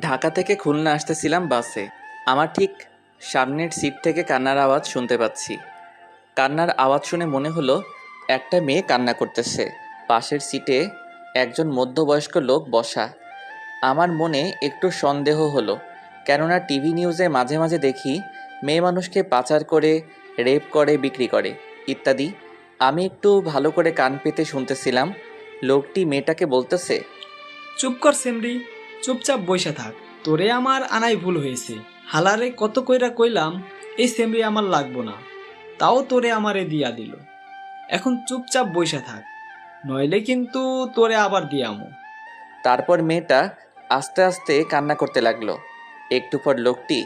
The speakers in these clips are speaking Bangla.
ঢাকা থেকে খুলনা আসতেছিলাম বাসে। আমার ঠিক সামনের সিট থেকে কান্নার আওয়াজ শুনতে পাচ্ছি। কান্নার আওয়াজ শুনে মনে হলো একটা মেয়ে কান্না করতেছে। পাশের সিটে একজন মধ্যবয়স্ক লোক বসা। আমার মনে একটু সন্দেহ হলো, কেননা টিভি নিউজে মাঝে মাঝে দেখি মেয়ে মানুষকে পাচার করে, রেপ করে, বিক্রি করে ইত্যাদি। আমি একটু ভালো করে কান পেতে শুনতেছিলাম। লোকটি মেয়েটাকে বলতেছে, চুপ কর সেমরি, চুপচাপ বইসা থাক। তোরে আমার আনাই ভুল হয়েছে। হালারে কত কইরা কইলাম এই সেমরি আমার লাগবো না, তাও তোরে আমারে দিয়া দিল। এখন চুপচাপ বইসা থাক, নইলে কিন্তু তোরে আবার দিয়ামু। তারপর মেয়েটা আস্তে আস্তে কান্না করতে লাগলো। একটু পর লোকটি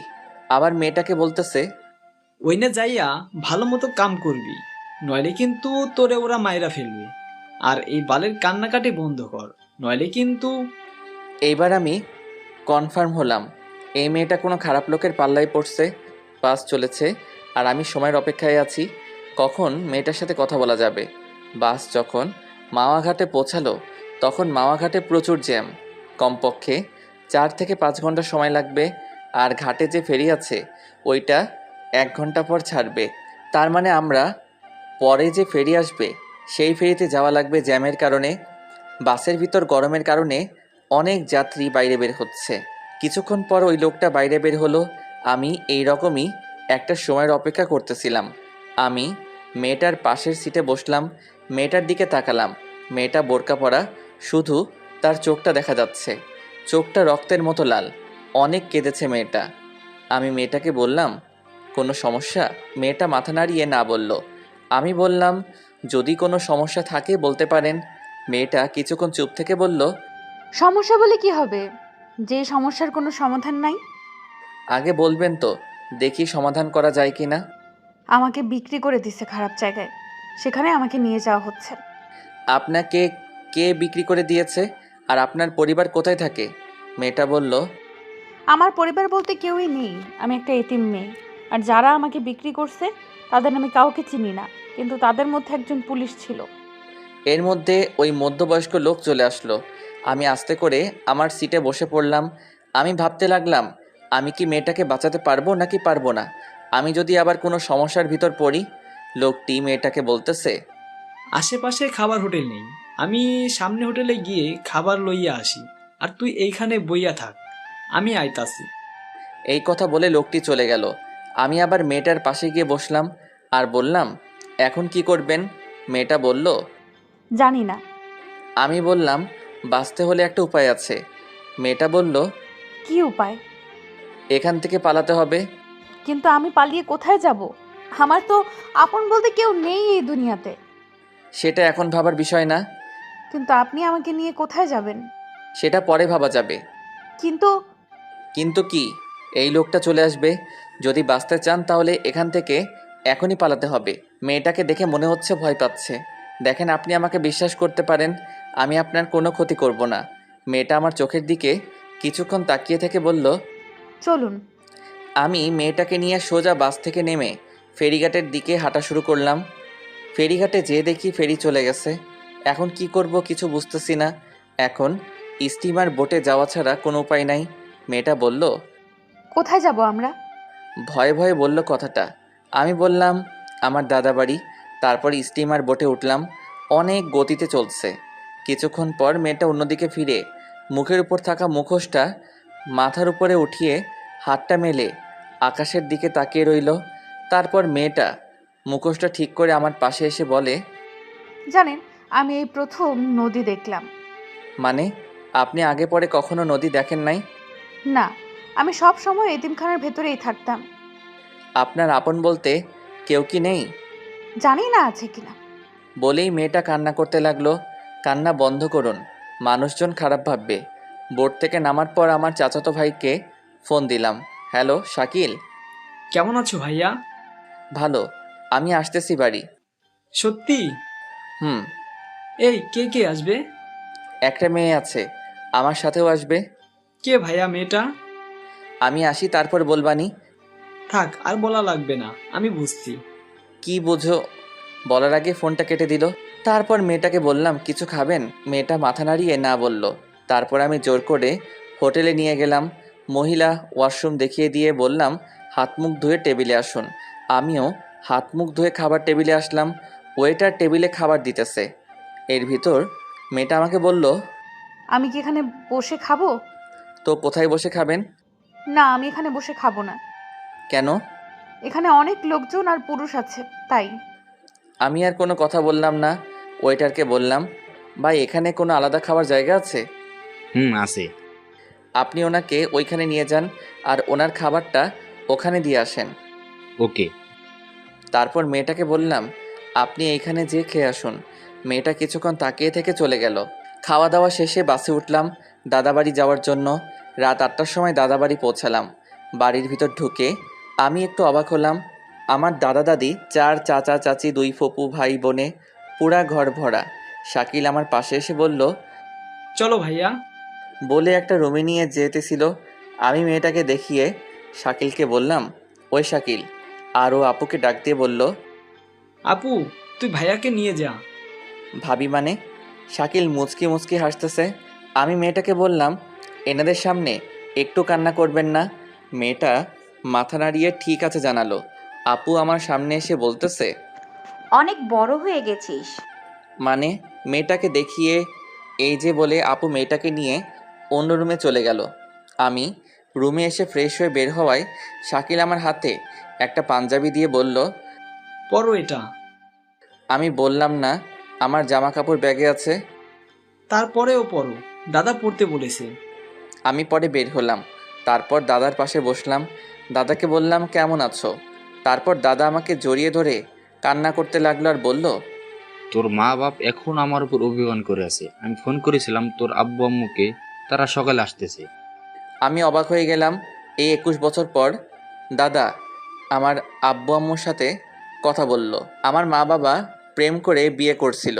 আবার মেয়েটাকে বলতেছে, ওইনে যাইয়া ভালো মতো কাম করবি, নইলে কিন্তু তোরে ওরা মাইরা ফেলবে। আর এই বালের কান্নাকাটি বন্ধ কর, নইলে কিন্তু। এইবার আমি কনফার্ম হলাম এই মেয়েটা কোনো খারাপ লোকের পাল্লায় পড়ছে। বাস চলেছে আর আমি সময়ের অপেক্ষায় আছি, কখন মেয়েটার সাথে কথা বলা যাবে। বাস যখন মাওয়াঘাটে পৌঁছালো তখন মাওয়াঘাটে প্রচুর জ্যাম। কমপক্ষে 4 থেকে 5 ঘন্টা সময় লাগবে। আর ঘাটে যে ফেরি আছে ওইটা 1 ঘন্টা পর ছাড়বে। তার মানে আমরা পরে যে ফেরি আসবে সেই ফেরিতে যাওয়া লাগবে জ্যামের কারণে। বাসের ভিতর গরমের কারণে অনেক যাত্রী বাইরে বের হচ্ছে। কিছুক্ষণ পর ওই লোকটা বাইরে বের হলো। আমি এই রকমই একটা সময়ের অপেক্ষা করতেছিলাম। আমি মেয়েটার পাশের সিটে বসলাম, মেয়েটার দিকে তাকালাম। মেয়েটা বোরকা পরা, শুধু তার চোখটা দেখা যাচ্ছে। চোখটা রক্তের মতো লাল। অনেক কেঁদেছে মেয়েটা। আমি মেয়েটাকে বললাম, কোনো সমস্যা? মেয়েটা মাথা নাড়িয়ে না বলল। আমি বললাম, যদি কোনো সমস্যা থাকে বলতে পারেন। মেয়েটা কিছুক্ষণ চুপ থেকে বলল, সমস্যা বলে কি হবে, যে সমস্যার কোনো সমাধান নাই? আগে বলবেন তো, দেখি সমাধান করা যায় কি না। আমাকে বিক্রি করে দিছে খারাপ জায়গায়, সেখানে আমাকে নিয়ে যাওয়া হচ্ছে। আপনাকে কে বিক্রি করে দিয়েছে? আর আপনার পরিবার কোথায় থাকে? মেয়েটা বলল, আমার পরিবার বলতে কেউই নেই, আমি একটা এতিম মেয়ে। আর যারা আমাকে বিক্রি করছে তাদের আমি কাউকে চিনি না, কিন্তু তাদের মধ্যে একজন পুলিশ ছিল। এর মধ্যে ওই মধ্যবয়স্ক লোক চলে আসলো। আমি আস্তে করে আমার সিটে বসে পড়লাম। আমি ভাবতে লাগলাম, আমি কি মেয়েটাকে বাঁচাতে পারবো নাকি পারবো না। আমি যদি আবার কোনো সমস্যার ভিতর পড়ি। লোকটি মেয়েটাকে বলতেছে, আশেপাশে খাবার হোটেল নেই, আমি সামনে হোটেলে গিয়ে খাবার লইয়া আসি। আর তুই এইখানে বইয়া থাক, আমি আইতাছি। এই কথা বলে লোকটি চলে গেল। আমি আবার মেয়েটার পাশে গিয়ে বসলাম আর বললাম, এখন কি করবেন? মেয়েটা বলল, জানি না। আমি বললাম, বাঁচতে হলে একটা উপায় আছে। মেয়েটা বলল, কি উপায়? এখান থেকে পালাতে হবে। কিন্তু আমি পালিয়ে কোথায় যাব? আমার তো আপন বলতে কেউ নেই এই দুনিয়াতে। সেটা এখন ভাবার বিষয় না। কিন্তু আপনি আমাকে নিয়ে কোথায় যাবেন? সেটা পরে ভাবা যাবে। কিন্তু কিন্তু কি? এই লোকটা চলে আসবে। যদি বাঁচতে চান তাহলে এখান থেকে এখনই পালাতে হবে। মেয়েটাকে দেখে মনে হচ্ছে ভয় পাচ্ছে। দেখেন, আপনি আমাকে বিশ্বাস করতে পারেন, আমি আপনার কোনো ক্ষতি করব না। মেয়েটা আমার চোখের দিকে কিছুক্ষণ তাকিয়ে থেকে বলল, চলুন। আমি মেয়েটাকে নিয়ে সোজা বাস থেকে নেমে ফেরিঘাটের দিকে হাঁটা শুরু করলাম। ফেরিঘাটে যেয়ে দেখি ফেরি চলে গেছে। এখন কি করব কিছু বুঝতেছি না। এখন স্টিমার বোটে যাওয়া ছাড়া কোনো উপায় নাই। মেয়েটা বলল, কোথায় যাব আমরা? ভয়ে ভয়ে বলল কথাটা। আমি বললাম, আমার দাদা বাড়ি। তারপর স্টিমার বোটে উঠলাম। অনেক গতিতে চলছে। কিছুক্ষণ পর মেয়েটা অন্যদিকে ফিরে মুখের উপর থাকা মুখোশটা মাথার উপরে উঠিয়ে হাতটা মেলে আকাশের দিকে তাকিয়ে রইল। তারপর মেয়েটা মুখোশটা ঠিক করে আমার পাশে এসে বলে, জানেন, আমি এই প্রথম নদী দেখলাম। মানে, আপনি আগে পরে কখনো নদী দেখেন নাই? না, আমি সব সময় এতিমখানার ভেতরেই থাকতাম। আপনার আপন বলতে কেউ কি নেই? জানি না আছে কিনা। বলেই মেয়েটা কান্না করতে লাগলো। কান্না বন্ধ করুন, মানুষজন খারাপ ভাববে। বোট থেকে নামার পর আমার চাচাতো ভাইকে ফোন দিলাম। হ্যালো শাকিল। কেমন আছো ভাইয়া? ভালো, আমি আসতেছি বাড়ি। সত্যি? হুম। এই কে কে আসবে? একটা মেয়ে আছে, আমার সাথেও আসবে। কে ভাইয়া মেয়েটা? আমি আসি তারপর বলবানি। থাক, আর বলা লাগবে না, আমি বুঝছি। কি বোঝো? বলার আগে ফোনটা কেটে দিল। তারপর মেয়েটাকে বললাম, কিছু খাবেন? মেয়েটা মাথা নাড়িয়ে না বলল। তারপর আমি জোর করে হোটেলে নিয়ে গেলাম। মহিলা ওয়াশরুম দেখিয়ে দিয়ে বললাম হাত মুখ ধুয়ে টেবিলে আসুন। আমিও হাত মুখ ধুয়ে খাবার টেবিলে আসলাম। ওয়েটার টেবিলে খাবার দিতেছে। এর ভিতর মেয়েটা আমাকে বলল, আমি কি এখানে বসে খাবো? তো কোথায় বসে খাবেন? না, আমি এখানে বসে খাবো না। কেন? এখানে অনেক লোকজন আর পুরুষ আছে, তাই। আমি আর কোনো কথা বললাম না। ওয়েটারকে বললাম, ভাই এখানে কোনো আলাদা খাবার জায়গা আছে? আছে। আপনি ওনাকে ওইখানে নিয়ে যান আর ওনার খাবারটা ওখানে দিয়ে আসেন। ওকে। তারপর মেয়েটাকে বললাম, আপনি এইখানে যেয়ে খেয়ে আসুন। মেয়েটা কিছুক্ষণ তাকিয়ে থেকে চলে গেল। খাওয়া দাওয়া শেষে বাসে উঠলাম দাদাবাড়ি যাওয়ার জন্য। রাত 8টার সময় দাদাবাড়ি পৌঁছালাম। বাড়ির ভিতর ঢুকে আমি একটু অবাক হলাম। আমার দাদা দাদি, 4 চাচা চাচি, 2 ফুপু ভাই বোনে পুরা ঘর ভরা। শাকিল আমার পাশে এসে বলল, চলো ভাইয়া। বলে একটা রুমে নিয়ে যেতেছিল। আমি মেয়েটাকে দেখিয়ে শাকিলকে বললাম, ওই শাকিল। আর ও আপুকে ডাক দিয়ে বলল, আপু, তুই ভাইয়াকে নিয়ে যা। ভাবি মানে? শাকিল মুচকি মুচকি হাসতেছে। আমি মেয়েটাকে বললাম, এনাদের সামনে একটু কান্না করবেন না। মেয়েটা মাথা নাড়িয়ে ঠিক আছে জানালো। আপু আমার সামনে এসে বলতেছে, অনেক বড় হয়ে গেছিস। মানে? মেয়েটাকে দেখিয়ে এই যে বলে আপু মেয়েটাকে নিয়ে অন্য রুমে চলে গেল। আমি রুমে এসে ফ্রেশ হয়ে বের হওয়ায় শাকিল আমার হাতে একটা পাঞ্জাবি দিয়ে বলল, পরো এটা। আমি বললাম না আমার জামা কাপড় ব্যাগে আছে। তারপরেও পরো, দাদা পড়তে বলেছে। আমি পরে বের হলাম। তারপর দাদার পাশে বসলাম। দাদাকে বললাম, কেমন আছো? তারপর দাদা আমাকে জড়িয়ে ধরে কান্না করতে লাগলো আর বলল, তোর মা বাপ এখন আমার উপর অভিমান করে আছে। আমি ফোন করেছিলাম তোর আব্বু আম্মুকে, তারা সকালে আসতেছে। আমি অবাক হয়ে গেলাম। এই 21 বছর পর দাদা আমার আব্বু আম্মুর সাথে কথা বলল। আমার মা বাবা প্রেম করে বিয়ে করছিল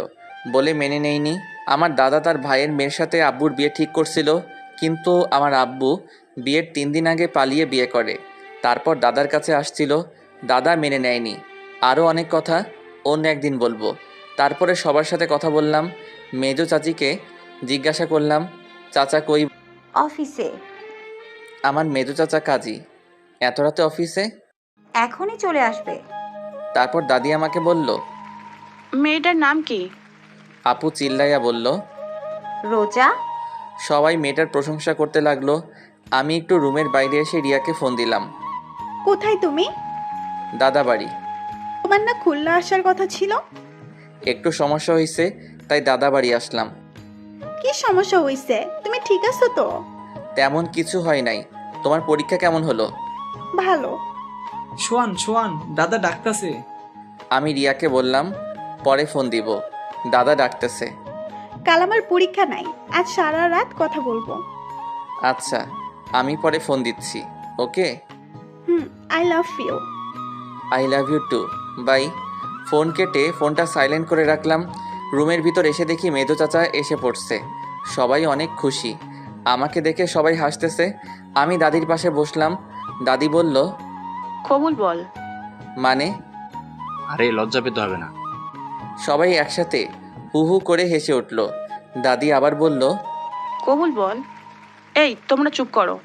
বলে মেনে নেয়নি। আমার দাদা তার ভাইয়ের মেয়ের সাথে আব্বুর বিয়ে ঠিক করছিল, কিন্তু আমার আব্বু বিয়ের 3 দিন আগে পালিয়ে বিয়ে করে। তারপর দাদার কাছে আসছিল, দাদা মেনে নেয়নি। আরও অনেক কথা অন্য একদিন বলবো। তারপরে সবার সাথে কথা বললাম। মেজো চাচিকে জিজ্ঞাসা করলাম, চাচা কই? অফিসে। আমার মেজো চাচা কাজী। এত রাতে অফিসে? এখনই চলে আসবে। তারপর দাদি আমাকে বলল, মেয়েটার নাম কি? আপু চিল্লাইয়া বলল। রোজা। সবাই মেয়েটার প্রশংসা করতে লাগলো। আমি একটু রুমের বাইরে এসে রিয়াকে ফোন দিলাম। কোথায় তুমি? দাদা বাড়ি। তোমার না খুলনা আসার কথা ছিল? একটু সমস্যা হয়েছে, তাই দাদা বাড়ি আসলাম। কি সমস্যা হইছে? তুমি ঠিক আছো তো? তেমন কিছু হয় নাই। তোমার পরীক্ষা কেমন হলো? ভালো। শোয়ান শোয়ান, দাদা ডাকতাছে। আমি রিয়াকে বললাম, পরে ফোন দিব, দাদা ডাকতেছে। কাল আমার পরীক্ষা নাই, আজ সারা রাত কথা বলবো। আচ্ছা, আমি পরে ফোন দিচ্ছি। Okay, I love you. I love you too. Bye. Phone কেটে ফোনটা সাইলেন্ট করে রাখলাম। রুমের ভিতর এসে দেখি মেজো চাচা এসে পড়ছে। সবাই অনেক খুশি। আমাকে দেখে সবাই হাসতেছে। আমি দাদির পাশে বসলাম। দাদি বলল, কবুল বল। মানে? আরে লজ্জা পেতে হবে না। সবাই একসাথে হু হু করে হেসে উঠল। দাদি আবার বলল, কবুল বল। এই তোমরা চুপ করো।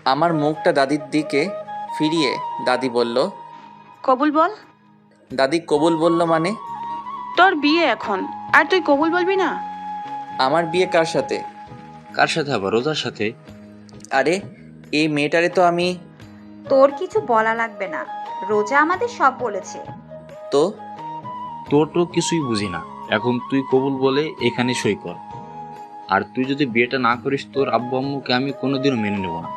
আমার মুখটা দাদির দিকে ফিরিয়ে দাদি বলল, কবুল বল। দাদি কবুল বলল মানে? তোর বিয়ে এখন, আর তুই কবুল বলবি না? আমার বিয়ে কার সাথে? কার সাথে? আবার রোজার সাথে। আরে এই মেয়েটারে তো আমি। তোর কিছু বলা লাগবে না, রোজা আমাদের সব বলেছে। তো তোর তো কিছুই বুঝি না। এখন তুই কবুল বলে এখানে সই কর। আর তুই যদি বিয়েটা না করিস, তোর আব্বু আম্মুকে আমি কোনোদিনও মেনে নেব না।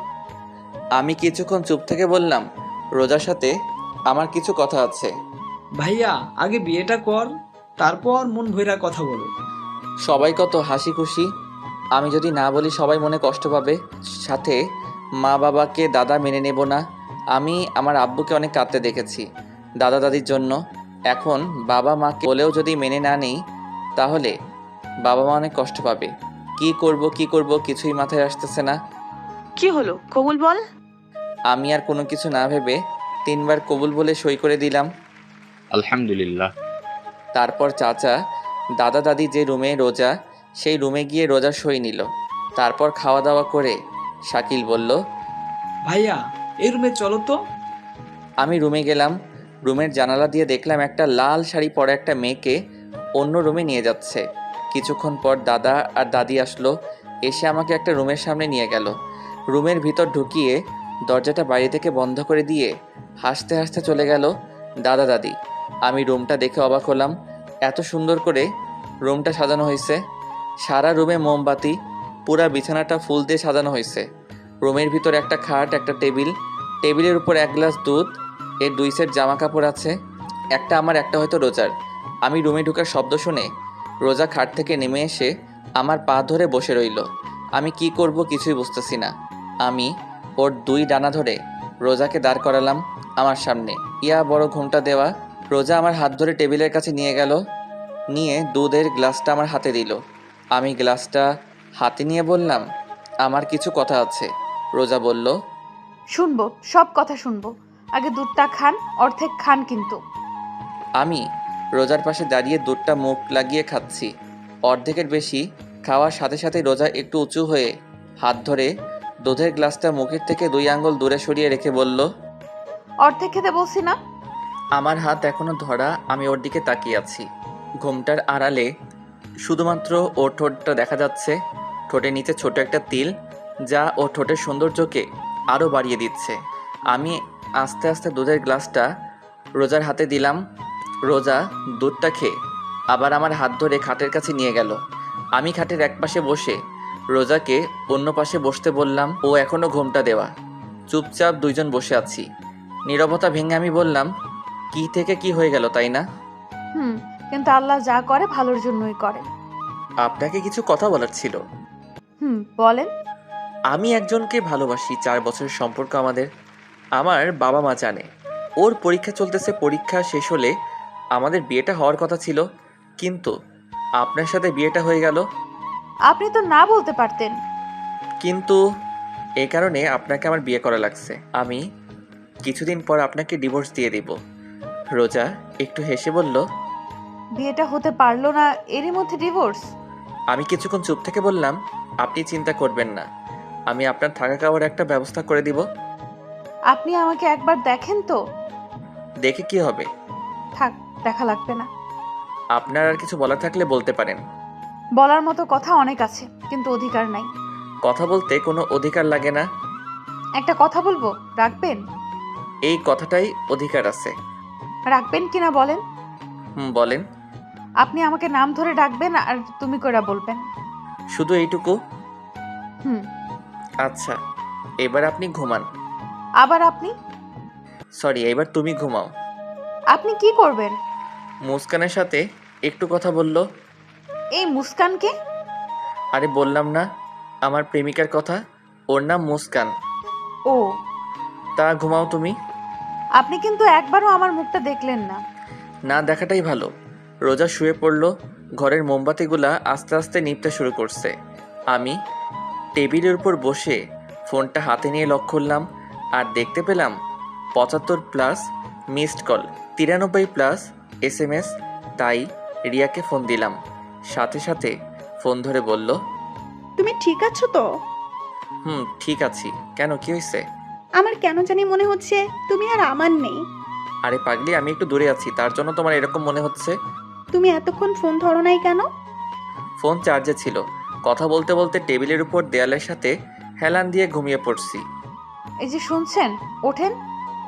আমি কিছুক্ষণ চুপ থেকে বললাম, রোজার সাথে আমার কিছু কথা আছে। ভাইয়া, আগে বিয়েটা কর, তারপর মন ভইরা কথা বলো। সবাই কত হাসি খুশি। আমি যদি না বলি সবাই মনে কষ্ট পাবে। সাথে মা বাবাকে দাদা মেনে নেব না। আমি আমার আব্বুকে অনেক কাঁদতে দেখেছি দাদা দাদির জন্য। এখন বাবা মাকে বলেও যদি মেনে না নেই, তাহলে বাবা মা অনেক কষ্ট পাবে। কি করব কিছুই মাথায় আসতেছে না। কি হলো, কবুল বল। আমি আর কোনো কিছু না ভেবে 3 বার কবুল বলে সই করে দিলাম। আলহামদুলিল্লাহ। তারপর চাচা দাদা দাদি যে রুমে রোজা, সেই রুমে গিয়ে রোজা সই নিল। তারপর খাওয়া দাওয়া করে শাকিল বলল, ভাইয়া এই রুমে চলো তো। আমি রুমে গেলাম। রুমের জানালা দিয়ে দেখলাম একটা লাল শাড়ি পরা একটা মেয়েকে অন্য রুমে নিয়ে যাচ্ছে। কিছুক্ষণ পর দাদা আর দাদি আসলো, এসে আমাকে একটা রুমের সামনে নিয়ে গেল। রুমের ভিতর ঢুকিয়ে দরজাটা বাইরে থেকে বন্ধ করে দিয়ে হাসতে হাসতে চলে গেল দাদা দাদি। আমি রুমটা দেখে অবাক হলাম, এত সুন্দর করে রুমটা সাজানো হয়েছে। সারা রুমে মোমবাতি, পুরা বিছানাটা ফুল দিয়ে সাজানো হয়েছে। রুমের ভিতর একটা খাট, একটা টেবিল, টেবিলের উপর এক গ্লাস দুধ, এর 2 সেট জামা কাপড় আছে, একটা আমার একটা হয়তো রোজার। আমি রুমে ঢোকার শব্দ শুনে রোজা খাট থেকে নেমে এসে আমার পা ধরে বসে রইল। আমি কি করব কিছুই বুঝতেছি না। আমি ওর 2 ডানা ধরে রোজাকে দাঁড় করালাম আমার সামনে। ইয়া বড় ঘুমটা দেওয়া। রোজা আমার হাত ধরে টেবিলের কাছে নিয়ে গেল, নিয়ে দুধের গ্লাসটা আমার হাতে দিল। আমি গ্লাসটা হাতে নিয়ে বললাম, আমার কিছু কথা আছে। রোজা বলল, শুনবো, সব কথা শুনবো। আগে দুধটা খান, অর্ধেক খান কিন্তু। আমি রোজার পাশে দাঁড়িয়ে দুধটা মুখ লাগিয়ে খাচ্ছি। অর্ধেকের বেশি খাওয়ার সাথে সাথে রোজা একটু উঁচু হয়ে হাত ধরে দুধের গ্লাসটা মুখের থেকে 2 আঙ্গুল দূরে সরিয়ে রেখে বলল, অর্ধেক খেতে বলছি না? আমার হাত এখনো ধরা। আমি ওর দিকে তাকিয়ে আছি। ঘুমটার আড়ালে শুধুমাত্র ওর ঠোঁটটা দেখা যাচ্ছে। ঠোঁটের নিচে ছোট একটা তিল, যা ওর ঠোঁটের সৌন্দর্যকে আরও বাড়িয়ে দিচ্ছে। আমি আস্তে আস্তে দুধের গ্লাসটা রোজার হাতে দিলাম। রোজা দুধটা খেয়ে আবার আমার হাত ধরে খাটের কাছে নিয়ে গেল। আমি খাটের এক পাশে বসে রোজাকে অন্য পাশে বসতে বললাম। ও এখনও ঘুমটা দেওয়া। চুপচাপ 2 জন বসে আছি। নীরবতা ভেঙে আমি বললাম, কি থেকে কি হয়ে গেল, তাই না? কিন্তু আল্লাহ যা করে ভালোর জন্যই করে। আপনাকে কিছু কথা বলার ছিল। বলেন। আমি একজনকে ভালোবাসি। 4 বছরের সম্পর্ক আমাদের। আমার বাবা মা জানে। ওর পরীক্ষা চলতেছে, পরীক্ষা শেষ হলে আমাদের বিয়েটা হওয়ার কথা ছিল, কিন্তু আপনার সাথে বিয়েটা হয়ে গেল। আপনি তো না বলতে পারতেন। কিন্তু এই কারণে আপনাকে আমার বিয়ে করা লাগছে। আমি কিছুদিন পর আপনাকে ডিভোর্স দিয়ে দিব। রোজা একটু হেসে বলল, বিয়েটা হতে পারলো না, এরই মধ্যে ডিভোর্স? আমি কিছুক্ষণ চুপ থেকে বললাম, আপনি চিন্তা করবেন না, আমি আপনার থাকা খাওয়ার একটা ব্যবস্থা করে দিব। আপনি আমাকে একবার দেখেন তো। দেখে কি হবে? থাক, দেখা লাগবে না। আপনার আর কিছু বলার থাকলে বলতে পারেন। বলার মতো কথা অনেক আছে, কিন্তু অধিকার নাই। কথা বলতে কোনো অধিকার লাগে না। একটা কথা বলবো, রাখবেন? এই কথাটাই অধিকার আছে। রাখবেন কিনা বলেন? বলেন। আপনি আমাকে নাম ধরে ডাকবেন আর তুমি কইরা বলবেন। শুধু এইটুকু? হুম। আচ্ছা, এবার আপনি ঘুমান। আবার আপনি? সরি, এবার তুমি ঘুমাও। আপনি কি করবেন? মুস্কানের সাথে একটু কথা বলল। এই মুস্কানকে? আরে বললাম না, আমার প্রেমিকার কথা। ওর নাম মুস্কান। ও, তা ঘুমাও তুমি। আপনি কিন্তু একবারও আমার মুখটা দেখলেন না। না দেখাটাই ভালো। রোজা শুয়ে পড়ল। ঘরের মোমবাতিগুলা আস্তে আস্তে নিভতে শুরু করছে। আমি টেবিলের উপর বসে ফোনটা হাতে নিয়ে লক করলাম, আর দেখতে পেলাম 75+ মিসড কল, 93+ SMS। তাই রিয়াকে ফোন দিলাম। সাথে সাথে ফোন ধরে বলল, তুমি ঠিক আছো তো? ঠিক আছি। কেন, কি হয়েছে? আমার কেন জানি মনে হচ্ছে তুমি আর আমার নেই। আরে পাগলি, আমি একটু দূরে আছি, তার জন্য তোমার এরকম মনে হচ্ছে। তুমি এতক্ষণ ফোন ধরো নাই কেন? ফোন চার্জে ছিল। কথা বলতে বলতে টেবিলের উপর দেয়ালের সাথে হেলান দিয়ে ঘুমিয়ে পড়ছি। এই যে শুনছেন, ওঠেন,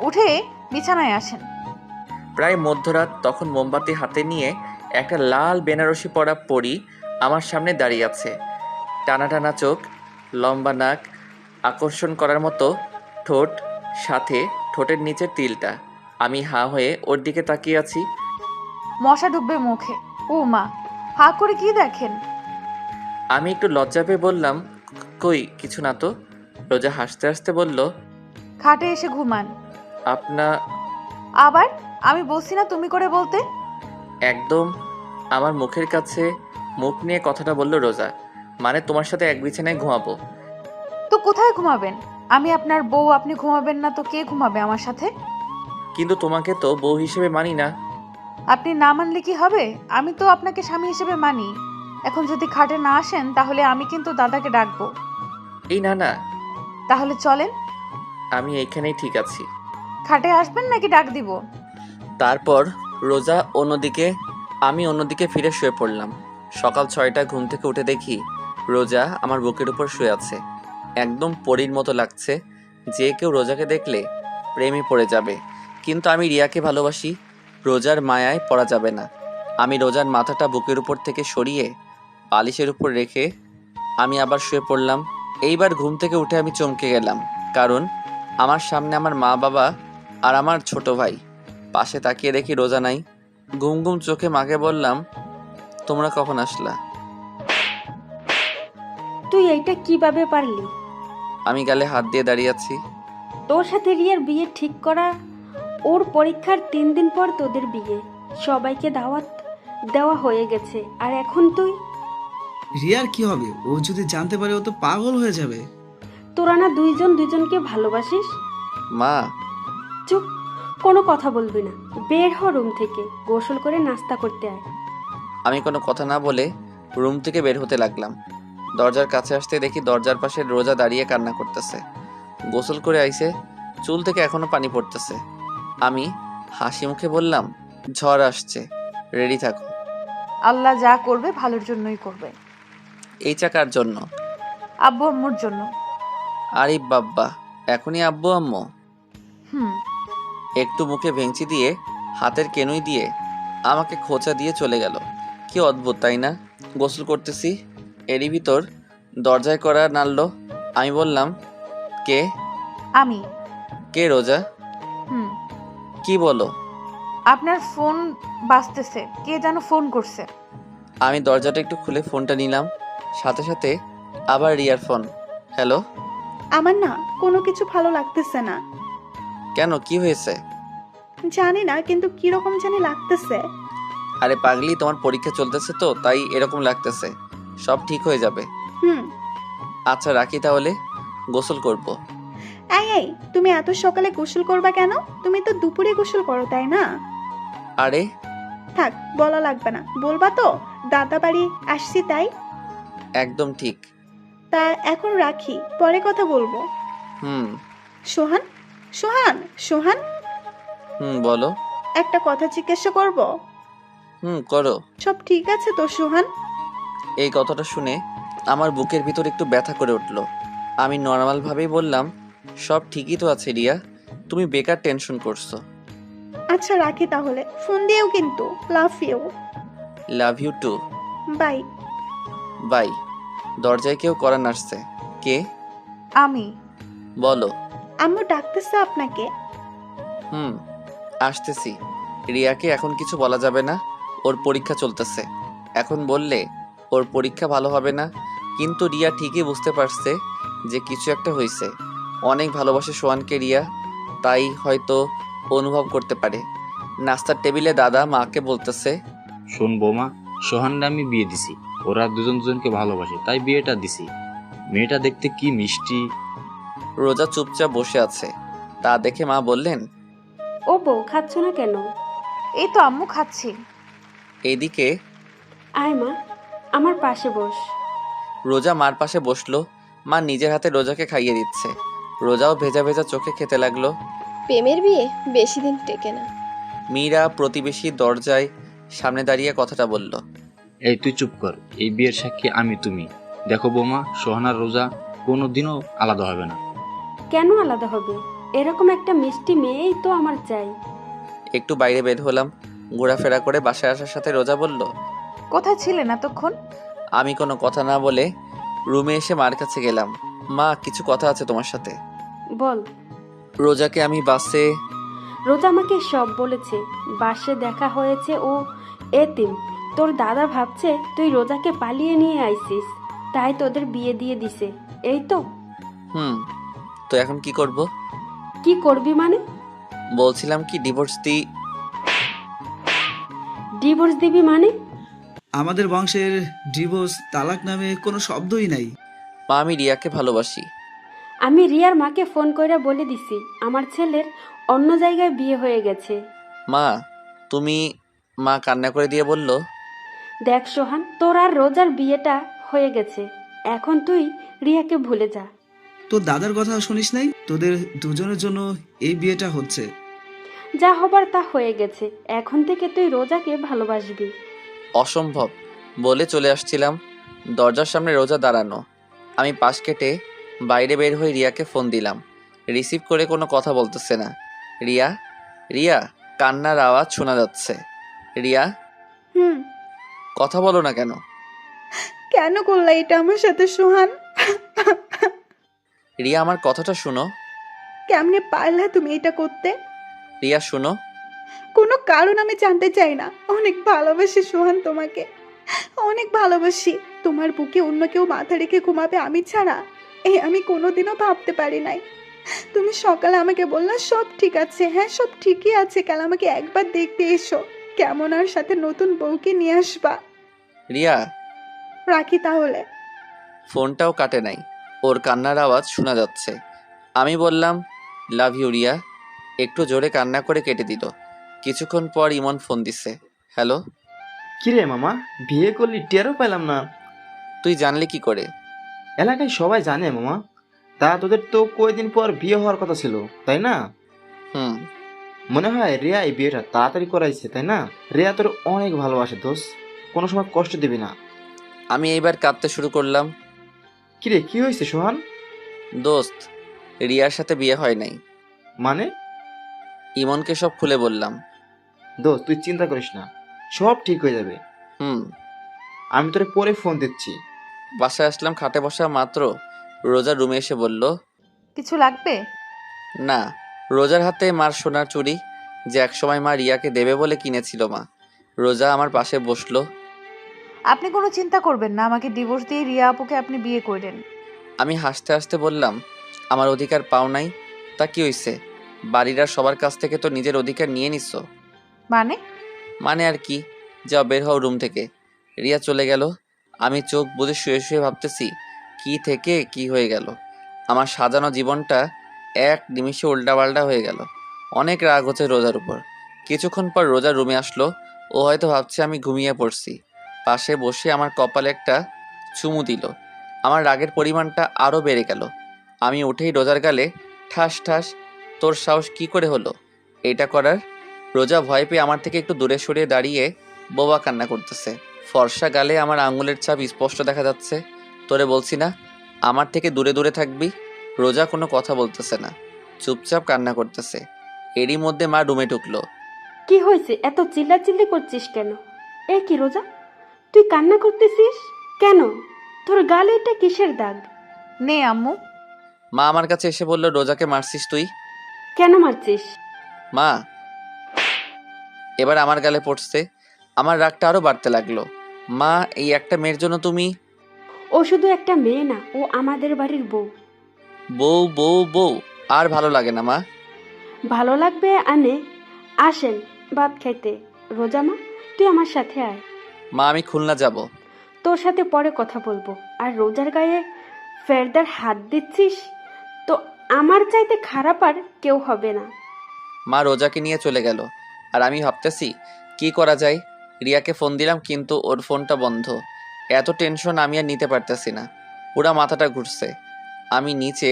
উঠে বিছানায় আসেন। প্রায় মধ্যরাত। তখন মোমবাতি হাতে নিয়ে একটা লাল বেনারসি পরা পরী আমার সামনে দাঁড়িয়ে আছে। টানা টানা চোখ, লম্বা নাক, আকর্ষণ করার মতো ঠোঁট, সাথে ঠোঁটের নিচের তিলটা। আমি হাঁ হয়ে ওর দিকে তাকিয়ে আছি। মশা ঢুকবে মুখে। ও মা, হা করে কি দেখেন? আমি একটু লজ্জা পেয়ে বললাম, কই কিছু না তো। রোজা হাসতে হাসতে বলল, খাটে এসে ঘুমান। আবার আমি বলছি না তুমি করে বলতে? একদম আমার মুখের কাছে মুখ নিয়ে কথাটা বলল রোজা। মানে তোমার সাথে এক বিছানায় ঘুমাবো। তো কোথায় ঘুমাবেন? আমি আপনার বউ, আপনি ঘুমাবেন না তো কে ঘুমাবে আমার সাথে? কিন্তু তোমাকে তো বউ হিসেবে মানি না। আপনি না মানলে কি হবে? আমি তো আপনাকে স্বামী হিসেবে মানি। এখন যদি খাটে না আসেন তাহলে আমি কিন্তু দাদাকে ডাকবো। এই না না, তাহলে চলেন। আমি এইখানেই ঠিক আছি। খাটে আসবেন নাকি ডাক দিব? তারপর রোজা অন্যদিকে, আমি অন্যদিকে ফিরে শুয়ে পড়লাম। সকাল 6টায় ঘুম থেকে উঠে দেখি রোজা আমার বুকের উপর শুয়ে আছে। একদম পরীর মতো লাগছে, যে কেউ রোজাকে দেখলে প্রেমে পড়ে যাবে। কিন্তু আমি রিয়াকে ভালোবাসি, রোজার মায়ায় পড়া যাবে না। আমি রোজার মাথাটা বুকের উপর থেকে সরিয়ে বালিশের উপর রেখে আমি আবার শুয়ে পড়লাম। এইবার ঘুম থেকে উঠে আমি চমকে গেলাম, কারণ আমার সামনে আমার মা বাবা আর আমার ছোট ভাই। পাশে তাকিয়ে দেখি রোজা নাই। ঘুম ঘুম চোখে মাকে বললাম, তোমরা কখন আসলা? তুই এইটা কিভাবে পারলি? আমি গালে হাত দিয়ে দাঁড়িয়ে আছি। তোর সাথে রিয়ার বিয়ে ঠিক করা, ওর পরীক্ষার 3 দিন পর তোদের বিয়ে, সবাইকে দাওয়াত দেওয়া হয়ে গেছে, আর এখন তুই? রিয়ার কি হবে? ও যদি জানতে পারে ও তো পাগল হয়ে যাবে। তোরা না দুইজন দুইজনকে ভালোবাসিস? মা, চুপ, কোনো কথা বলবি না। বের হ রুম থেকে, গোসল করে নাস্তা করতে আয়। আমি কোনো কথা না বলে রুম থেকে বের হতে লাগলাম। দরজার কাছে আসতে দেখি দরজার পাশে রোজা দাঁড়িয়ে কান্না করতেছে। গোসল করে আইছে, চুল থেকে এখনো পানি পড়তেছে। আমি হাসি মুখে বললাম, ঝড় আসছে, রেডি থাকো। আল্লাহ যা করবে ভালোর জন্যই করবে। এই চাকার জন্য? আব্বু আম্মুর জন্য। আরে বাব্বা, এখনই আব্বু আম্মু? হুম। একটু মুখে ভেঙচি দিয়ে হাতের কেনুই দিয়ে আমাকে খোঁচা দিয়ে চলে গেল। কি অদ্ভুত, তাই না? গোসল করতেছি, এরই ভিতর দরজায় করা নাড়লো। আমি বললাম, কে? আমি। কে রোজা? হুম। কি বলো? আপনার ফোন বাজতেছে, কে যেন ফোন করছে। আমি দরজাটা একটু খুলে ফোনটা নিলাম, সাথে সাথে আবার রিয়ার ফোন। হ্যালো। আমার না কোনো কিছু ভালো লাগতেছে না। কেন, কি হয়েছে? জানি না, কিন্তু কিরকম জানি লাগতেছে। আরে পাগলি, তোমার পরীক্ষা চলতেছে তো তাই এরকম লাগতেছে, সব ঠিক হয়ে যাবে। হুম। আচ্ছা রাখি তাহলে, গোসল করব। এই তুমি এত সকালে গোসল করবা কেন? তুমি তো দুপুরে গোসল করো, তাই না? আরে থাক, বলা লাগবে না। বলবা তো দাদা বাড়ি আসছি তাই? একদম ঠিক। তা এখন রাখি, পরে কথা বলবো। হুম। সোহান, সোহান, সোহান, বলো। একটা কথা জিজ্ঞাসা করব? করো। সব ঠিক আছে তো সোহান? এই কথাটা শুনে আমার বুকের ভিতর একটু ব্যথা করে উঠলো। আমি নর্মাল ভাবেই বললাম, সব ঠিকই তো আছে রিয়া, তুমি বেকার টেনশন করছো। আচ্ছা রাখি তাহলে, ফোন দিও কিন্তু। Love you. Love you too. Bye. Bye. দরজায় কেউ করা নাড়ছে। কে? আমি। বলো। আম্মু ডাকতেছে আপনাকে। আসতেছি। রিয়াকে এখন কিছু বলা যাবে না, ওর পরীক্ষা চলতেছে। এখন বললে ওর পরীক্ষা ভালো হবে না। কিন্তু রিয়া ঠিকই বুঝতে পারছে যে কিছু একটা হয়েছে। অনেক ভালোবাসে সোহানকে রিয়া, তাই হয়তো অনুভব করতে পারে। নাস্তার টেবিলে দাদা মাকে বলতেছে, শোন বৌমা, সোহানরা আমি বিয়ে দিছি, ওরা দুজন দুজনকে ভালোবাসে তাই বিয়েটা দিছি। মেয়েটা দেখতে কি মিষ্টি। রোজা চুপচাপ বসে আছে, তা দেখে মা বললেন, ও বউ, খাচ্ছ না কেন? এই তো আম্মু খাচ্ছি। এইদিকে। আয় মা, আমার পাশে বস। রোজা মার পাশে বসলো। মা নিজের হাতে রোজাকে খাইয়ে দিচ্ছে। রোজাও ভেজা ভেজা চোখে খেতে লাগলো। প্রেমের বিয়ে বেশি দিন টেকে না। মীরা প্রতিবেশী দরজায় সামনে দাঁড়িয়ে কথাটা বলল। এই তুই চুপ কর, এই বিয়ের সাক্ষী আমি তুমি। দেখো বৌমা, সোহানার রোজা কোনোদিনও আলাদা হবে না। কেন আলাদা হবে? এরকম একটা মিষ্টি মেয়েই তো আমার চাই। একটু বাইরে বের হলাম, ঘোরাফেরা করে বাসায় আসার সাথে রোজা বলল, কোথায় ছিলেন এতক্ষণ? আমি কোনো কথা না বলে রুমে এসে মার কাছে গেলাম। মা, কিছু কথা আছে তোমার সাথে। বল। রোজাকে আমি বাসে। রোজা আমাকে সব বলেছে। বাসে দেখা হয়েছে, ও এতিম। তোর দাদা ভাবছে তুই রোজাকে পালিয়ে নিয়ে আইছিস, তাই তোদের বিয়ে দিয়ে দিছে, এই তো। তো এখন কি করব? কি করবি মানে? বলছিলাম কি ডিভোর্স ডিভোর্স দিবি মানে? আমাদের বংশের ডিভোর্স তালাক নামে কোনো শব্দই নাই। মা, আমি রিয়াকে ভালোবাসি। আমি রিয়ার মাকে ফোন করে বলে দিছি আমার ছেলের অন্য জায়গায় বিয়ে হয়ে গেছে। মা, তুমি। মা কান্না করে দিয়ে বলল, দেখ সোহান, তোর আর রোজার বিয়েটা হয়ে গেছে, এখন তুই রিয়াকে ভুলে যা। তোর দাদার কথা শুনিস নাই? তোদের দুজনের জন্য এই বিয়েটা হচ্ছে। যা হবার তা হয়ে গেছে, এখন থেকে তুই রোজাকে ভালোবাসবি। অসম্ভব বলে চলে আসছিলাম, দরজার সামনে রোজা দাঁড়ানো। আমি পাশ কেটে বাইরে বের হয়ে রিয়াকে ফোন দিলাম। রিসিভ করে কোনো কথা বলতেছে না। রিয়া, রিয়া, কান্নার আওয়াজ শোনা যাচ্ছে। রিয়া, হুম। কথা বলো না কেন? কেন করলা এটা আমার সাথে সোহান? রিয়া, আমার কথাটা শুনো। কেমনে পারলা তুমি এটা করতে? রিয়া শুনো। কোনো কারণ আমি জানতে চাই না। অনেক ভালোবাসি সোহান তোমাকে, অনেক ভালোবাসি। তোমার বুকে অন্য কেউ মাথা রেখে ঘুমাবে আমি ছাড়া, এই আমি কোনোদিনও ভাবতে পারি নাই। তুমি সকালে আমাকে বললা সব ঠিক আছে। হ্যাঁ, সব ঠিকই আছে, কাল আমাকে একবার দেখতে এসো, কেমন আর সাথে নতুন বউকে নিয়ে আসবা। রিয়া, রাখি তাহলে। ফোনটাও কাটে নাই, ওর কান্নার আওয়াজ শোনা যাচ্ছে। আমি বললাম লাভ ইউ রিয়া, একটু জোরে কান্না করে কেটে দিল। কিছুক্ষণ পর ইমন ফোন দিছে। হ্যালো। কিরে মামা, বিয়ে করলি টেরও পেলাম না। তুই জানলি কি করে? এলাকায় সবাই জানে মামা। তা তোদের তো কয়েকদিন পর বিয়ে হওয়ার কথা ছিল, তাই না? হুম। মনে হয় রিয়া এই বিয়েটা তাড়াতাড়ি করাইছে, তাই না? রিয়া তোর অনেক ভালোবাসে দোস্ত, কোনো সময় কষ্ট দিবি না। আমি এইবার কাঁদতে শুরু করলাম। কিরে, কি হয়েছে সোহান? দোস্ত, রিয়ার সাথে বিয়ে হয় নাই। মানে? ইমনকে সব খুলে বললাম। দোস্ত তুই চিন্তা করিস না, সব ঠিক হয়ে যাবে। হুম। আমি তোরে পরে ফোন দিচ্ছি। বাসায় আসলাম, খাটে বসা মাত্র রোজার রুমে এসে বলল, কিছু লাগবে? না। রোজার হাতে মার সোনার চুড়ি, যে একসময় মা রিয়াকে দেবে বলে কিনেছিল মা। রোজা আমার পাশে বসলো। আপনি কোনো চিন্তা করবেন না, আমাকে ডিভোর্স দিয়ে রিয়া আপুকে আপনি বিয়ে করেন। আমি হাসতে হাসতে বললাম, আমার অধিকার পাও নাই? তা কি হইছে? বাড়ির আর সবার কাছ থেকে তো নিজের অধিকার নিয়ে নিচ্ছ। মানে? মানে আর কি, যাও বের হও রুম থেকে। রিয়া চলে গেল। আমি চোখ বুজে শুয়ে শুয়ে ভাবতেছি কি থেকে কি হয়ে গেল। আমার সাজানো জীবনটা এক নিমিষে উল্টাপাল্টা হয়ে গেল। অনেক রাগ হচ্ছে রোজার উপর। কিছুক্ষণ পর রোজা রুমে আসলো। ও হয়তো ভাবছে আমি ঘুমিয়ে পড়ছি। পাশে বসে আমার কপালে একটা চুমু দিল। আমার রাগের পরিমাণটা আরও বেড়ে গেল। আমি উঠেই রোজার গালে ঠাস ঠাস। তোর সাহস কি করে হলো এটা করার? রোজা ভয় পেয়ে আমার থেকে একটু দূরে সরিয়ে দাঁড়িয়ে বোবা কান্না করতেছে। ফর্সা গালে আমার আঙুলের ছাপ স্পষ্ট দেখা যাচ্ছে। তোরে বলছি না আমার থেকে দূরে দূরে থাকবি? রোজা কোনো কথা বলতেছে না, চুপচাপ কান্না করতেছে। এরই মধ্যে মা রুমে ঢুকলো। কি হয়েছে, এত চিল্লাচিল্লি করছিস কেন? এ কি রোজা, তুই কান্না করতেছিস কেন? তোর গালে এটা কিসের দাগ? নে আম্মু। মা আমার কাছে এসে বলল, রোজাকে মারছিস তুই? কেন মারছিস? মা এবার আমার গালে পড়ছে। আমার রাগটা আরো বাড়তে লাগলো। মা, এই একটা মেয়ের জন্য তুমি? ও শুধু একটা মেয়ে না, ও আমাদের বাড়ির বউ। বউ বউ বউ আর ভালো লাগে না মা। ভালো লাগবে আনে। আসেন ভাত খাইতে। রোজা মা, তুই আমার সাথে আয়। মা, আমি খুলনা যাব। তোর সাথে পরে কথা বলবো। আর রোজার গায়ে ফেরদার হাত দিচ্ছিস তো আমার চাইতে খারাপ আর কেউ হবে না। মা রোজাকে নিয়ে চলে গেল। আর আমি ভাবতেছি কি করা যায়। রিয়াকে ফোন দিলাম কিন্তু ওর ফোনটা বন্ধ। এত টেনশন আমি আর নিতে পারতেছি না, পুরা মাথাটা ঘুরছে। আমি নিচে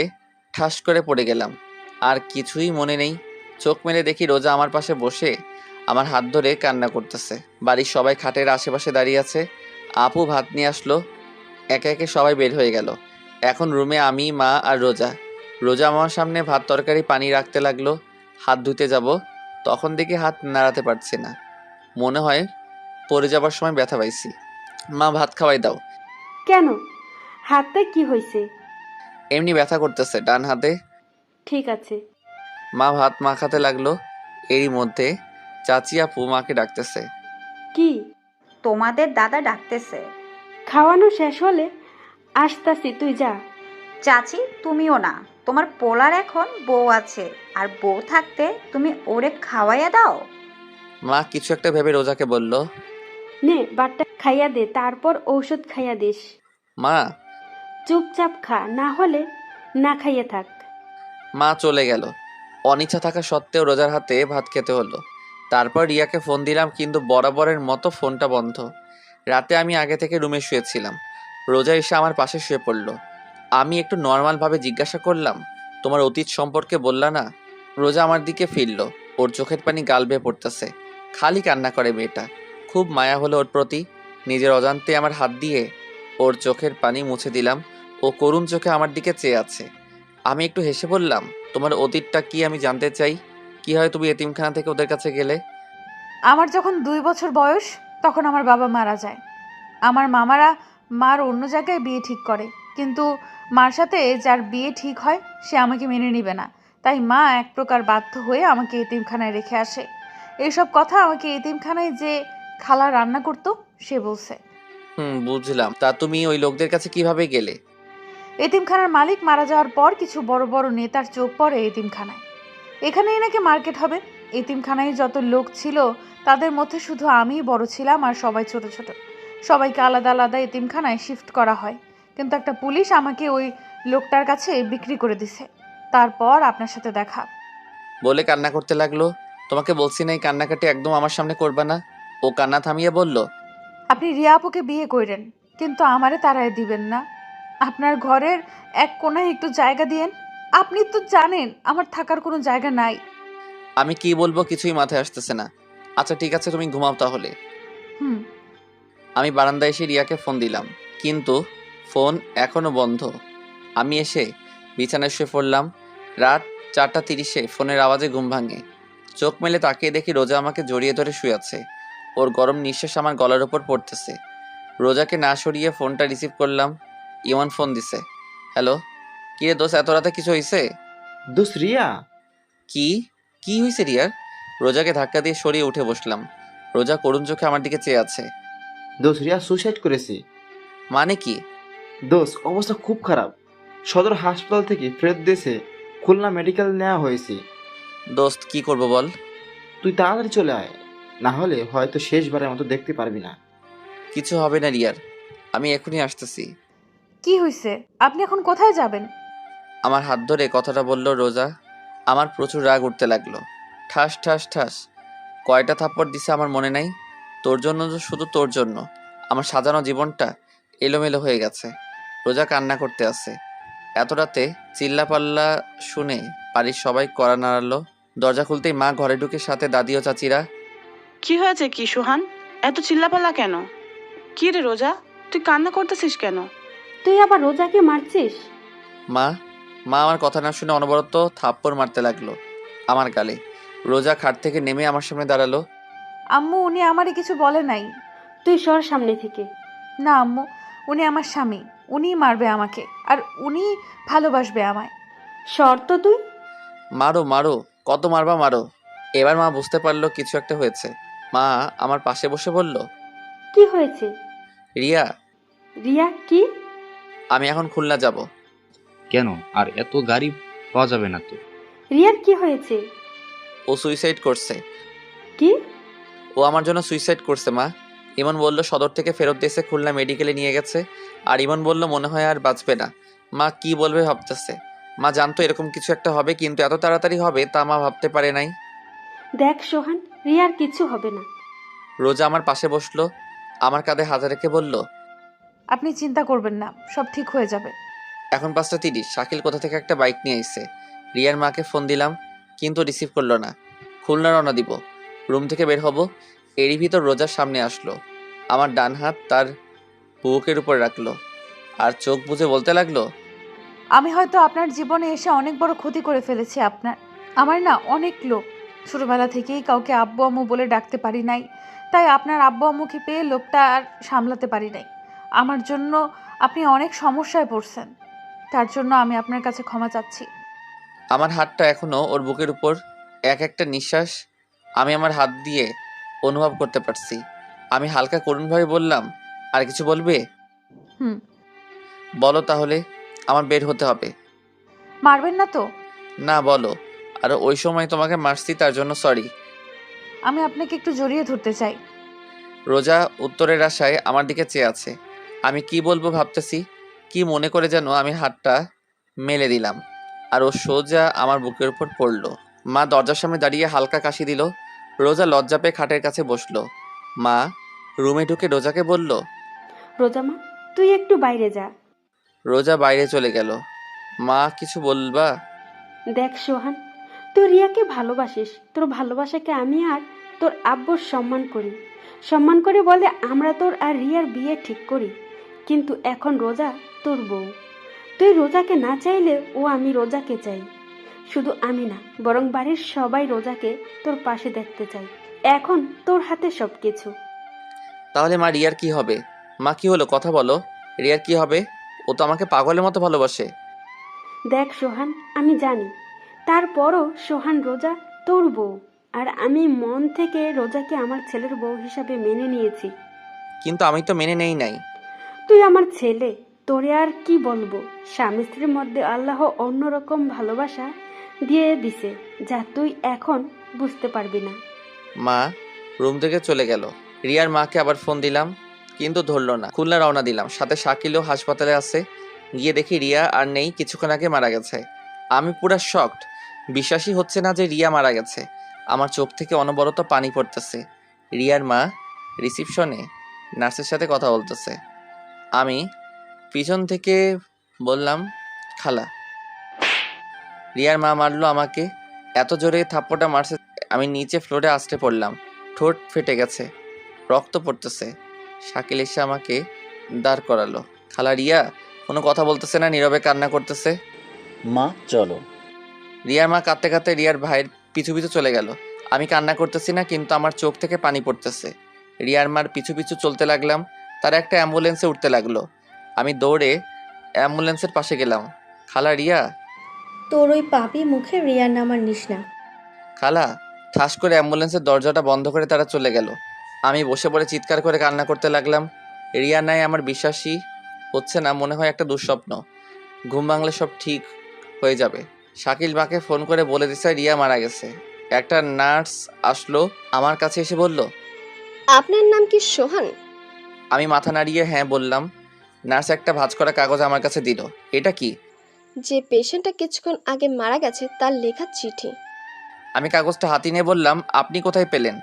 ঠাস করে পড়ে গেলাম। আর কিছুই মনে নেই। চোখ মেলে দেখি রোজা আমার পাশে বসে আমার হাত ধরে কান্না করতেছে। বাড়ির সবাই খাটের আশেপাশে দাঁড়িয়ে আছে। আপু ভাত নিয়ে আসলো। একে একে সবাই বের হয়ে গেল। এখন রুমে আমি, মা আর রোজা। রোজা আমার সামনে ভাত তরকারি পানি রাখতে লাগলো। হাত ধুতে যাব, তখন দেখি হাত নাড়াতে পারছি না। মনে হয় পড়ে যাবার সময় ব্যথা পাইছি। মা, ভাত খাওয়াই দাও। কেন, হাতে কি হয়েছে? এমনি ব্যথা করতেছে ডান হাতে। ঠিক আছে। মা ভাত মাখাতে লাগলো। এরই মধ্যে চাচি আপু মাকে ডাকতেছে। কি? তোমাদের দাদা ডাকতেছে। খাওয়ানো শেষ হলে আসতাছি, তুই যা। চাচি, তুমিও না, তোমার পোলার এখন বউ আছে, আর বউ থাকতে তুমি ওরে খাওয়াইয়া দাও। মা কিছু একটা ভেবে রোজাকে বলল, নে বাটটা খাইয়া দে, তারপর ঔষধ খাইয়া দিস। মা। চুপচাপ খা, না হলে না খাইয়ে থাক। মা চলে গেল। অনিচ্ছা থাকা সত্ত্বেও রোজার হাতে ভাত খেতে হলো। তারপর রিয়াকে ফোন দিলাম কিন্তু বরাবরের মতো ফোনটা বন্ধ। রাতে আমি আগে থেকে রুমে শুয়েছিলাম। রোজা এসে আমার পাশে শুয়ে পড়ল। আমি একটু নর্মালভাবে জিজ্ঞাসা করলাম, তোমার অতীত সম্পর্কে বললা না? রোজা আমার দিকে ফিরল, ওর চোখের পানি গাল বেয়ে পড়তেছে। খালি কান্না করে মেয়েটা। খুব মায়া হলো ওর প্রতি। নিজের অজান্তে আমার হাত দিয়ে ওর চোখের পানি মুছে দিলাম। ও করুণ চোখে আমার দিকে চেয়ে আছে। আমি একটু হেসে বললাম, তোমার অতীতটা কি আমি জানতে চাই? কি হয় তুমি এতিমখানা থেকে ওদের কাছে গেলে? আমার যখন 2 বছর বয়স তখন আমার বাবা মারা যায়। আমার মামারা মার অন্য জায়গায় বিয়ে ঠিক করে, কিন্তু মার সাথে যার বিয়ে ঠিক হয় সে আমাকে মেনে নেবে না। তাই মা এক প্রকার বাধ্য হয়ে আমাকে এতিমখানায় রেখে আসে। এইসব কথা আমাকে এতিমখানায় যে খালা রান্না করতো সে বলছে। বুঝলাম। তা তুমি ওই লোকদের কাছে কিভাবে গেলে? এতিমখানার মালিক মারা যাওয়ার পর কিছু বড় বড় নেতার চোখ পড়ে এতিমখানায়। এখানেই নাকি মার্কেট হবে। এতিমখানায় যত লোক ছিল তাদের মধ্যে শুধু আমিই বড় ছিলাম, আর সবাই ছোট ছোট। সবাইকে আলাদা আলাদা এতিমখানায় শিফট করা হয়, কিন্তু একটা পুলিশ আমাকে ওই লোকটার কাছে বিক্রি করে দিছে। তারপর আপনার সাথে দেখা। বলে কান্না করতে লাগলো। তোমাকে বলছি না এই কান্নাকাটি একদম আমার সামনে করবে না। ও কান্না থামিয়ে বলল, আপনি রিয়া আপুকে বিয়ে করেন, কিন্তু আমারে তাড়ায় দিবেন না। আপনার ঘরের এক কোনায় একটু জায়গা দিয়েন। আপনি তো জানেন আমার থাকার কোনো জায়গা নাই। আমি কি বলবো কিছুই মাথায় আসতেছে না। আচ্ছা ঠিক আছে, তুমি ঘুমাও তাহলে। হুম। আমি বারান্দায় এসে রিয়াকে ফোন দিলাম, কিন্তু ফোন এখনো বন্ধ। আমি এসে বিছানায় শুয়ে পড়লাম। রাত 4:30-এ ফোনের আওয়াজে ঘুম ভাঙে। চোখ মেলে তাকিয়ে দেখি রোজা আমাকে জড়িয়ে ধরে শুয়ে আছে। ওর গরম নিঃশ্বাস আমার গলার ওপর পড়তেছে। রোজাকে না সরিয়ে ফোনটা রিসিভ করলাম। ইমন ফোন দিছে। হ্যালো। কিরে দোস্ত, এত রাতে কিছু হয়েছে? দোষ রিয়া? কি কি হয়েছে রিয়ার? রোজাকে ধাক্কা দিয়ে সরিয়ে উঠে বসলাম। রোজা করুণ চোখে আমার দিকে চেয়ে আছে। দোষ রিয়া সুসাইড করেছে। মানে কি? দোষ অবস্থা খুব খারাপ। সদর হাসপাতাল থেকে ফেরত দেশে খুলনা মেডিকেল নেওয়া হয়েছে। দোস্ত কি করব বল? তুই তাড়াতাড়ি চলে আয়, না হলে হয়তো শেষবারের মতো দেখতে পারবি না। কিছু হবে না রিয়ার, আমি এখনই আসতেছি। কি হয়েছে? আপনি এখন কোথায় যাবেন? আমার হাত ধরে কথাটা বলল রোজা। আমার প্রচুর রাগ উঠতে লাগলো। ঠাস ঠাস ঠাস কয়টা থাপ্পড় দিছে আমার মনে নাই। তোর জন্য, শুধু তোর জন্য আমার সাজানো জীবনটা এলোমেলো হয়ে গেছে। রোজা কান্না করতে আছে। এত রাতে চিল্লাপাল্লা শুনে বাড়ির সবাই কড়া নাড়ালো। দরজা খুলতেই মা ঘরে ঢুকে, সাথে দাদি ও চাচিরা। কি হয়েছে কি সুহান? এত চিল্লাপাল্লা কেন? কি রে রোজা, তুই কান্না করতেছিস কেন? তুই আবার রোজাকে মারছিস? মা মা আমার কথা না শুনে অনবরত থাপ্পড় মারতে লাগলো আমার গালে। রোজা খাট থেকে নেমে আমার সামনে দাঁড়ালো। আম্মু, উনি আমারে কিছু বলে নাই। তুই সর সামনে থেকে। না আম্মু, উনি আমার স্বামী। উনিই মারবে আমাকে, আর উনি ভালোবাসবে আমায়। সর তো তুই। মারো মারো, কত মারবা মারো। এবার মা বুঝতে পারলো কিছু একটা হয়েছে। মা আমার পাশে বসে বলল, কি হয়েছে? রিয়া, রিয়া কি? আমি এখন খুলনা যাব। কেন? আর এত গাড়ি পাওয়া যাবে না তো? রিয়ার কি হয়েছে? ও সুইসাইড করছে। কি? ও আমার জন্য সুইসাইড করছে মা। ইমন বলল সদর থেকে ফেরত এসে খুলনা মেডিকেলে নিয়ে গেছে। আর ইমন বলল মনে হয় আর বাঁচবে না। মা কি বলবে ভাবতেছে। মা জানতো এরকম কিছু একটা হবে, কিন্তু এত তাড়াতাড়ি হবে তা মা ভাবতে পারে নাই। দেখ সোহান, রিয়ার কিছু হবে না। রোজা আমার পাশে বসলো, আমার কাঁধে হাত রেখে বলল, আপনি চিন্তা করবেন না, সব ঠিক হয়ে যাবে। এখন 5:30। শাকিল কোথা থেকে একটা বাইক নিয়ে এসে। রিয়ার মাকে ফোন দিলাম, কিন্তু রিসিভ করলো না। খুলনা রওনা দিব। রুম থেকে বের হব, এরই ভিতর রোজার সামনে আসলো। আমার ডান হাত তার বুকের উপর রাখলো, আর চোখ বুজে বলতে লাগলো, আমি হয়তো আপনার জীবনে এসে অনেক বড় ক্ষতি করে ফেলেছি আপনার। আমার না অনেক লোভ। ছোটবেলা থেকেই কাউকে আব্বু আম্মু বলে ডাকতে পারি নাই, তাই আপনার আব্বু আম্মুকে পেয়ে লোভটা আর সামলাতে পারি নাই। আমার জন্য আপনি অনেক সমস্যায় পড়ছেন, তার জন্য আমি আপনার কাছে ক্ষমা চাচ্ছি। আমার হাতটা এখনো ওর বুকের উপর। এক একটা নিঃশ্বাস আমি আমার হাত দিয়ে অনুভব করতে পারছি। আমি হালকা করুণভাবে বললাম, আর কিছু বলবে? হুম। বলো তাহলে, আমার বের হতে হবে। মারবেন না তো? না বলো। আর ওই সময় তোমাকে মারছি তার জন্য সরি। আমি আপনাকে একটু জড়িয়ে ধরতে চাই। রোজা উত্তরের আশায় আমার দিকে চেয়ে আছে। আমি কি বলবো ভাবতেছি, কি মনে করে যেন আমি হাতটা মেলে দিলাম, আর ও সোজা আমার বুকের উপর পড়লো। মা দরজার সামনে দাঁড়িয়ে হালকা কাশি দিল। রোজা লজ্জা পেয়ে খাটের কাছে বসলো। মা রুমে ঢুকে রোজাকে বলল, রোজা মা, তুই একটু বাইরে যা। রোজা বাইরে চলে গেল। মা কিছু বলবা? দেখ সোহান, তুই রিয়াকে ভালোবাসিস, তোর ভালোবাসাকে আমি আর তোর আব্বুর সম্মান করি বলে আমরা তোর আর রিয়ার বিয়ে ঠিক করি। কিন্তু এখন রোজা তোর বউ, তুই রোজাকে না চাইলে ও আমি রোজাকে চাই। শুধু আমি না, বরং বাড়ির সবাই রোজাকে তোর পাশে দেখতে চাই। এখন তোর হাতে সব কিছু। তাহলে মা রিয়ার কি হবে? মা কি হলো, কথা বলো। রিয়ার কি হবে? ও তো আমাকে পাগলের মতো ভালোবাসে। দেখ সোহান, আমি জানি, তারপরও সোহান রোজা তোর বউ, আর আমি মন থেকে রোজাকে আমার ছেলের বউ হিসাবে মেনে নিয়েছি। কিন্তু আমি তো মেনে নেই নাই। তুই আমার ছেলে, তোরে আর কি বলবো। স্বামী স্ত্রীর মধ্যে আল্লাহ অন্যরকম ভালোবাসা দিয়ে দিছে, যা তুই এখন বুঝতে পারবি না। মা রুম থেকে চলে গেল। রিয়ার মাকে আবার ফোন দিলাম, কিন্তু ধরলো না। খুলনা রওনা দিলাম, সাথে শাকিলও হাসপাতালে আছে। গিয়ে দেখি রিয়া আর নেই, কিছুক্ষণ আগে মারা গেছে। আমি পুরো শকড, বিশ্বাসই হচ্ছে না যে রিয়া মারা গেছে। আমার চোখ থেকে অনবরত পানি পড়তেছে। রিয়ার মা রিসিপশনে নার্সের সাথে কথা বলতেছে। আমি পিছন থেকে বললাম, খালা। রিয়ার মা মারলো আমাকে, এত জোরে থাপ্পড়টা মারছে আমি নিচে ফ্লোরে আছড়ে পড়লাম। ঠোঁট ফেটে গেছে, রক্ত পড়তেছে। শাকিল এসে আমাকে দাঁড় করালো। খালা রিয়া কোনো কথা বলতেছে না, নীরবে কান্না করতেছে। মা চলো। রিয়ার মা কাঁদতে কাঁদতে রিয়ার ভাইয়ের পিছু পিছু চলে গেল। আমি কান্না করতেছি না, কিন্তু আমার চোখ থেকে পানি পড়তেছে। রিয়ার মার পিছু পিছু চলতে লাগলাম। তারা একটা অ্যাম্বুলেন্সে উঠতে লাগলো। আমি দৌড়ে অ্যাম্বুলেন্সের পাশে গেলাম। খালা রিয়া। তোর ওই পাপি মুখে রিয়ার নাম আর নিস না। খালা। ঠাস করে অ্যাম্বুলেন্সের দরজাটা বন্ধ করে তারা চলে গেল। আমি বসে পড়ে চিৎকার করে কান্না করতে লাগলাম। রিয়া নাই, আমার বিশ্বাসই হচ্ছে না, মনে হয় একটা দুঃস্বপ্ন। ঘুম ভাঙলে সব ঠিক হয়ে যাবে। শাকিল মাকে ফোন করে বলে দিছে রিয়া মারা গেছে। একটা নার্স আসলো, আমার কাছে এসে বলল, আপনার নাম কি সোহান? আমি মাথা নাড়িয়ে হ্যাঁ বললাম। নার্স একটা ভাঁজ করা কাগজ আমার কাছে দিল। এটা কি? যে পেশেন্টটা কিছুক্ষণ আগে মারা গেছে তার লেখা চিঠি। আমি কাগজটা হাতে নিয়ে বললাম, আপনি কোথায় পেলেন?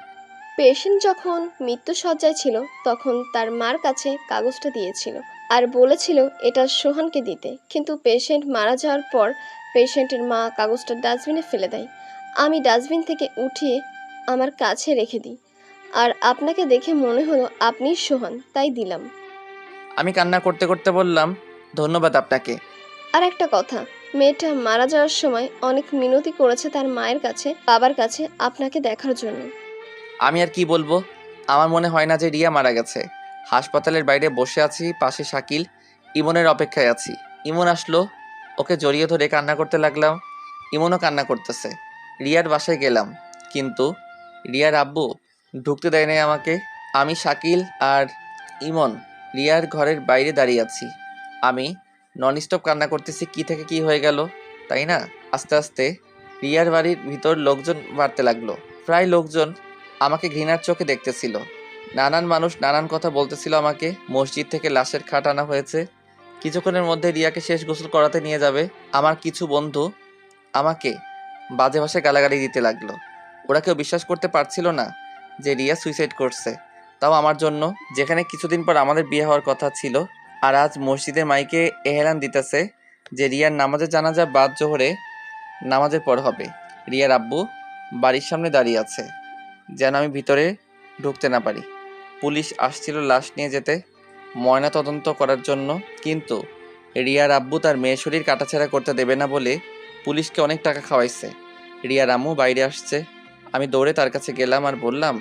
পেশেন্ট যখন মৃত্যুসজ্জায় ছিল তখন তার মার কাছে কাগজটা দিয়েছিল আর বলেছিল এটা সোহানকে দিতে, কিন্তু পেশেন্ট মারা যাওয়ার পর পেশেন্টের মা কাগজটা ডাস্টবিনে ফেলে দেয়। আমি ডাস্টবিন থেকে উঠিয়ে আমার কাছে রেখে দিই, আর আপনাকে দেখে মনে হলো আপনিই সোহান, তাই দিলাম। আমি কান্না করতে করতে বললাম, ধন্যবাদ আপনাকে। আর একটা কথা, মেয়েটা মারা যাওয়ার সময় অনেক মিনতি করেছে তার মায়ের কাছে, বাবার কাছে আপনাকে দেখার জন্য। আমি আর কি বলবো, আমার মনে হয় না যে রিয়া মারা গেছে। হাসপাতালের বাইরে বসে আছি, পাশে শাকিল, ইমনের অপেক্ষায় আছি। ইমন আসলো, ওকে জড়িয়ে ধরে কান্না করতে লাগলাম। ইমনও কান্না করতেছে। রিয়ার বাসায় গেলাম, কিন্তু রিয়ার আব্বু ঢুকতে দেয় নাই আমাকে। আমি, শাকিল আর ইমন রিয়ার ঘরের বাইরে দাঁড়িয়ে আছি। আমি ননস্টপ কান্না করতেছি, কি থেকে কি হয়ে গেল, তাই না? আস্তে আস্তে রিয়ার বাড়ির ভিতর লোকজন বাড়তে লাগলো। প্রায় লোকজন আমাকে ঘৃণার চোখে দেখতেছিল। নানান মানুষ নানান কথা বলতেছিল আমাকে। মসজিদ থেকে লাশের খাট আনা হয়েছে, কিছুক্ষণের মধ্যে রিয়াকে শেষ গোসল করাতে নিয়ে যাবে। আমার কিছু বন্ধু আমাকে বাজে ভাষায় গালাগালি দিতে লাগলো। ওরা কেউ বিশ্বাস করতে পারছিল না যে রিয়া সুইসাইড করছে, তাও আমার জন্য, যেখানে কিছুদিন পর আমাদের বিয়ে হওয়ার কথা ছিল। আর আজ মসজিদের মাইকে এহেলান দিতেছে যে রিয়ার নামাজের জানাজা বাদ জোহরে নামাজের পর হবে। রিয়ার আব্বু বাড়ির সামনে দাঁড়িয়ে আছে, যেন আমি ভিতরে ঢুকতে না পারি। পুলিশ আসছিল লাশ নিয়ে যেতে, ময়না তদন্ত করার জন্য, কিন্তু রিয়ার আব্বু তার মেয়ের শরীর কাটাছেঁড়া করতে দেবে না বলে পুলিশকে অনেক টাকা খাওয়াইছে। রিয়ার আম্মু বাইরে আসছে। আমি দৌড়ে তার কাছে গেলাম আর বললাম,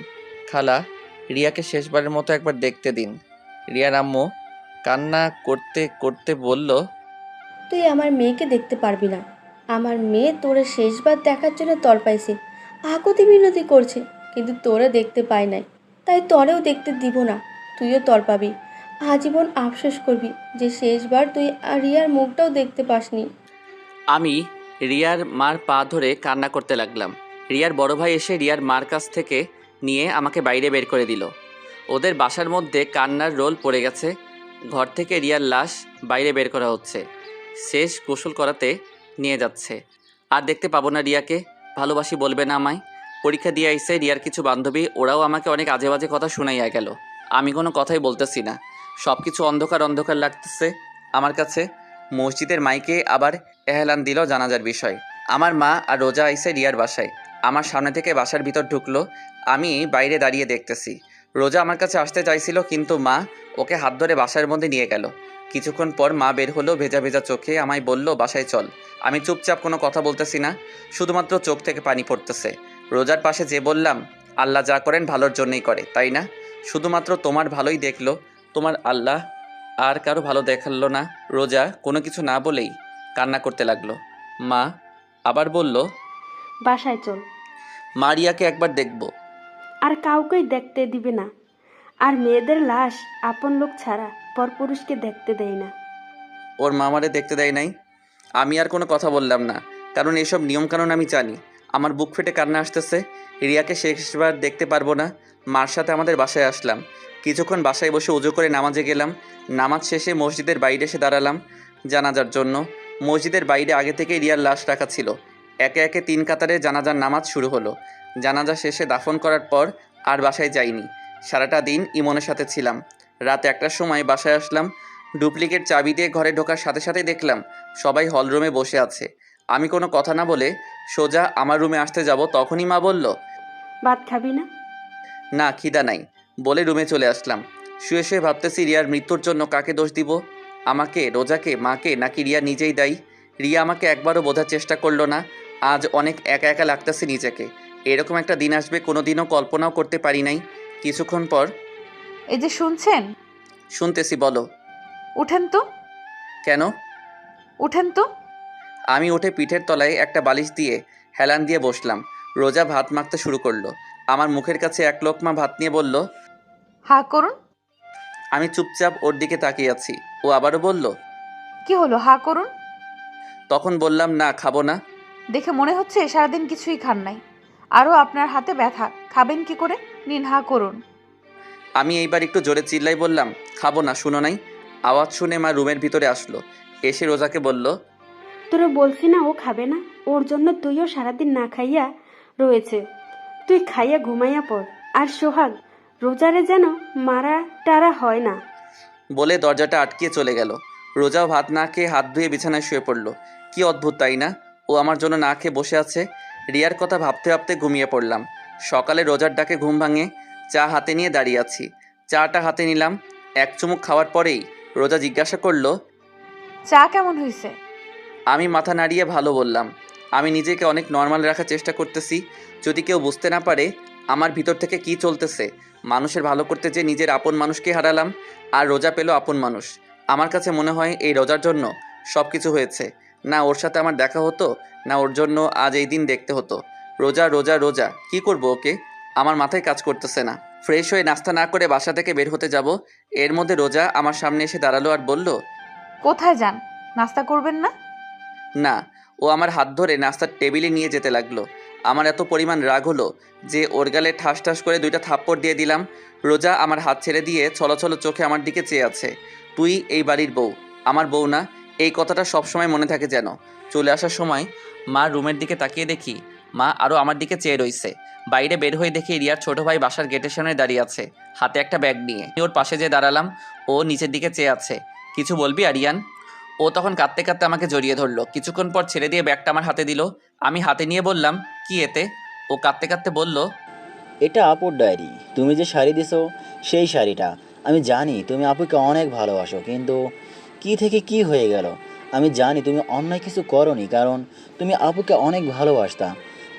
খালা, রিয়াকে শেষবারের মতো একবার দেখতে দিন। রিয়ার আম্মু কান্না করতে করতে বলল, তুই আমার মেয়েকে দেখতে পারবি না। আমার মেয়ে তোরে শেষবার দেখার জন্য তরপাইছে, আকুতি মিনতি করছে, কিন্তু তোরে দেখতে পাই নাই, তাই তরেও দেখতে দিব না। তুইও তর পাবি, আজীবন আফসোস করবি যে শেষবার তুই রিয়ার মুখটাও দেখতে পাসনি। আমি রিয়ার মার পা ধরে কান্না করতে লাগলাম। রিয়ার বড় ভাই এসে রিয়ার মার কাছ থেকে নিয়ে আমাকে বাইরে বের করে দিল। ওদের বাসার মধ্যে কান্নার রোল পড়ে গেছে। ঘর থেকে রিয়ার লাশ বাইরে বের করা হচ্ছে, শেষ গোসল করাতে নিয়ে যাচ্ছে। আর দেখতে পাবো না রিয়াকে, ভালোবাসি বলবে না আমায়। পরীক্ষা দিয়ে আইসে রিয়ার কিছু বান্ধবী, ওরাও আমাকে অনেক আজে বাজে কথা শুনাইয়া গেল। আমি কোনো কথাই বলতেছি না, সব কিছু অন্ধকার অন্ধকার লাগতেছে আমার কাছে। মসজিদের মাইকে আবার এহলান দিল জানাজার বিষয়। আমার মা আর রোজা আইসে রিয়ার বাসায়। আমার সামনে থেকে বাসার ভিতর ঢুকলো। আমি বাইরে দাঁড়িয়ে দেখতেছি। রোজা আমার কাছে আসতে চাইছিল, কিন্তু মা ওকে হাত ধরে বাসার মধ্যে নিয়ে গেল। কিছুক্ষণ পর মা বের হলো ভেজা ভেজা চোখে, আমায় বলল বাসায় চল। আমি চুপচাপ কোনো কথা বলতেছি না, শুধুমাত্র চোখ থেকে পানি পড়তেছে। রোজার পাশে যে বললাম, আল্লাহ যা করেন ভালোর জন্যই করে, তাই না? শুধুমাত্র তোমার ভালোই দেখলো, তোমার আল্লাহ আর কারো ভালো দেখালো না। রোজা কোনো কিছু না বলেই কান্না করতে লাগলো। মা আবার বলল, বাসায় চল। মারিয়াকে একবার দেখব। আর কাউকেই দেখতে দিবে না। আর মেয়েদের লাশ আপন লোক ছাড়া পরপুরুষকে দেখতে দেয় না। ওর মামারে দেখতে দেয় নাই। আমি আর কোনো কথা বললাম না, কারণ এসব নিয়মকানুন আমি জানি। আমার বুক ফেটে কান্না আসতেছে। রিয়াকে শেষবার দেখতে পারবো না। মার সাথে আমাদের বাসায় আসলাম। কিছুক্ষণ বাসায় বসে উজু করে নামাজে গেলাম। নামাজ শেষে মসজিদের বাইরে এসে দাঁড়ালাম জানাজার জন্য। মসজিদের বাইরে আগে থেকেই রিয়ার লাশ রাখা ছিল। একে একে 3 কাতারে জানাজার নামাজ শুরু হলো। জানাজা শেষে দাফন করার পর আর বাসায় যাইনি। সারাটা দিন ইমনের সাথে ছিলাম। রাত 1টার সময় বাসায় আসলাম। ডুপ্লিকেট চাবি দিয়ে ঘরে ঢোকার সাথে সাথেই দেখলাম সবাই হলরুমে বসে আছে। আমি কোনো কথা না বলে সোজা আমার রুমে আসতে যাব, তখনই মা বলল, ভাত খাবি না? না খিদা নাই, বলে রুমে চলে আসলাম। শুয়ে শুয়ে ভাবতেছি রিয়ার মৃত্যুর জন্য কাকে দোষ দিব, আমাকে, রোজাকে, মাকে, নাকি রিয়া নিজেই দায়ী। রিয়া আমাকে একবারও বোঝার চেষ্টা করলো না। আজ অনেক একা একা লাগতেছে নিজেকে। এরকম একটা দিন আসবে কোনোদিনও কল্পনাও করতে পারি নাই। কিছুক্ষণ পর, এই যে শুনছেন? শুনতেছি, বলো। উঠেন তো। কেন? উঠেন তো। আমি উঠে পিঠের তলায় একটা বালিশ দিয়ে হেলান দিয়ে বসলাম। রোজা ভাত মাখতে শুরু করলো। আমার মুখের কাছে 1 লোকমা ভাত নিয়ে বলল, হা করুন। আমি চুপচাপ ওর দিকে তাকিয়ে আছি। ও আবারও বলল, কি হলো, হা করুন। তখন বললাম, না খাবো না। দেখে মনে হচ্ছে সারাদিন কিছুই খান নাই। আরও আপনার হাতে ব্যথা, খাবেন কি করে? নিন, হা করুন। আমি এইবার একটু জোরে চিল্লাই বললাম, খাবো না, শুনো নাই? আওয়াজ শুনে মা রুমের ভিতরে আসলো। এসে রোজাকে বলল, তোরা বলছি না ও খাবে না? ওর জন্য তুইও সারাদিন না খাইয়া রয়েছে। তুই খাইয়া ঘুমাইয়া পড়। আর সোহাগ, রোজারে যেন মারা টারা হয় না। বলে দরজাটা আটকিয়ে চলে গেল। রোজাও ভাত না খেয়ে হাত ধুয়ে বিছানায় শুয়ে পড়ল। কি অদ্ভুত, তাই না? ও আমার জন্য না খেয়ে বসে আছে। রিয়ার কথা ভাবতে ভাবতে ঘুমিয়ে পড়লাম। সকালে রোজার ডাকে ঘুম ভাঙে। চা হাতে নিয়ে দাঁড়িয়ে আছি। চাটা হাতে নিলাম। 1 চুমুক খাওয়ার পরেই রোজা জিজ্ঞাসা করলো, চা কেমন হয়েছে? আমি মাথা নাড়িয়ে ভালো বললাম। আমি নিজেকে অনেক নর্মাল রাখার চেষ্টা করতেছি, যদি কেউ বুঝতে না পারে আমার ভিতর থেকে কি চলতেছে। মানুষের ভালো করতে যে নিজের আপন মানুষকে হারালাম, আর রোজা পেল আপন মানুষ। আমার কাছে মনে হয় এই রোজার জন্য সব কিছু হয়েছে। না ওর সাথে আমার দেখা হতো, না ওর জন্য আজ এই দিন দেখতে হতো। রোজা রোজা রোজা, কি করব ওকে? আমার মাথায় কাজ করতেছে না। ফ্রেশ হয়ে নাস্তা না করে বাসা থেকে বের হতে যাব, এর মধ্যে রোজা আমার সামনে এসে দাঁড়ালো আর বলল, কোথায় যান? নাস্তা করবেন না? না। ও আমার হাত ধরে নাস্তার টেবিলে নিয়ে যেতে লাগলো। আমার এত পরিমাণ রাগ হলো যে ওর গালে ঠাস ঠাস করে 2টা থাপ্পড় দিয়ে দিলাম। রোজা আমার হাত ছেড়ে দিয়ে ছলছল চোখে আমার দিকে চেয়ে আছে। তুই এই বাড়ির বউ, আমার বউ না, এই কথাটা সবসময় মনে থাকে যেন। চলে আসার সময় মা রুমের দিকে তাকিয়ে দেখি মা আরও আমার দিকে চেয়ে রইছে। বাইরে বের হয়ে দেখি রিয়ার ছোট ভাই বাসার গেটের সামনে দাঁড়িয়ে আছে, হাতে একটা ব্যাগ নিয়ে। ওর পাশে যেয়ে দাঁড়ালাম। ও নিচের দিকে চেয়ে আছে। কিছু বলবি আরিয়ান? ও তখন কাঁদতে কাঁদতে আমাকে জড়িয়ে ধরলো। কিছুক্ষণ পর ছেড়ে দিয়ে ব্যাগটা আমার হাতে দিল। আমি হাতে নিয়ে বললাম, কি এতে? ও কাঁদতে কাঁদতে বলল, এটা আপুর ডায়েরি। তুমি যে শাড়ি দিছো সেই শাড়িটা। আমি জানি তুমি আপুকে অনেক ভালোবাসো, কিন্তু কি থেকে কি হয়ে গেল। আমি জানি তুমি অন্যায় কিছু করনি, কারণ তুমি আপুকে অনেক ভালোবাসতা।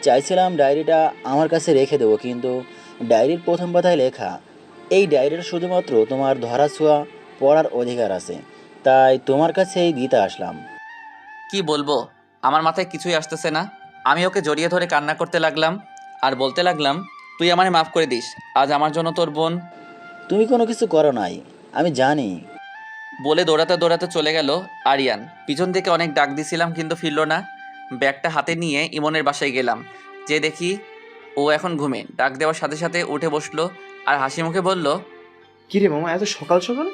চাইছিলাম ডায়েরিটা আমার কাছে রেখে দেবো, কিন্তু ডায়েরির প্রথম পাতায় লেখা, এই ডায়েরিটা শুধুমাত্র তোমার ধরাছোঁয়া পড়ার অধিকার আছে, তাই তোমার কাছেই দিতে আসলাম। কি বলবো, আমার মাথায় কিছুই আসতেছে না। আমি ওকে জড়িয়ে ধরে কান্না করতে লাগলাম আর বলতে লাগলাম, তুই আমারে মাফ করে দিস, আজ আমার জন্য তোর বোন। তুমি কোনো কিছু করো নাই, আমি জানি। বলে দৌড়াতে দৌড়াতে চলে গেল আরিয়ান। পিছন থেকে অনেক ডাক দিছিলাম, কিন্তু ফিরল না। ব্যাগটা হাতে নিয়ে ইমনের বাসায় গেলাম। যে দেখি ও এখন ঘুমে। ডাক দেওয়ার সাথে সাথে উঠে বসলো আর হাসি মুখে বলল, কিরে মামা, এত সকাল সকাল?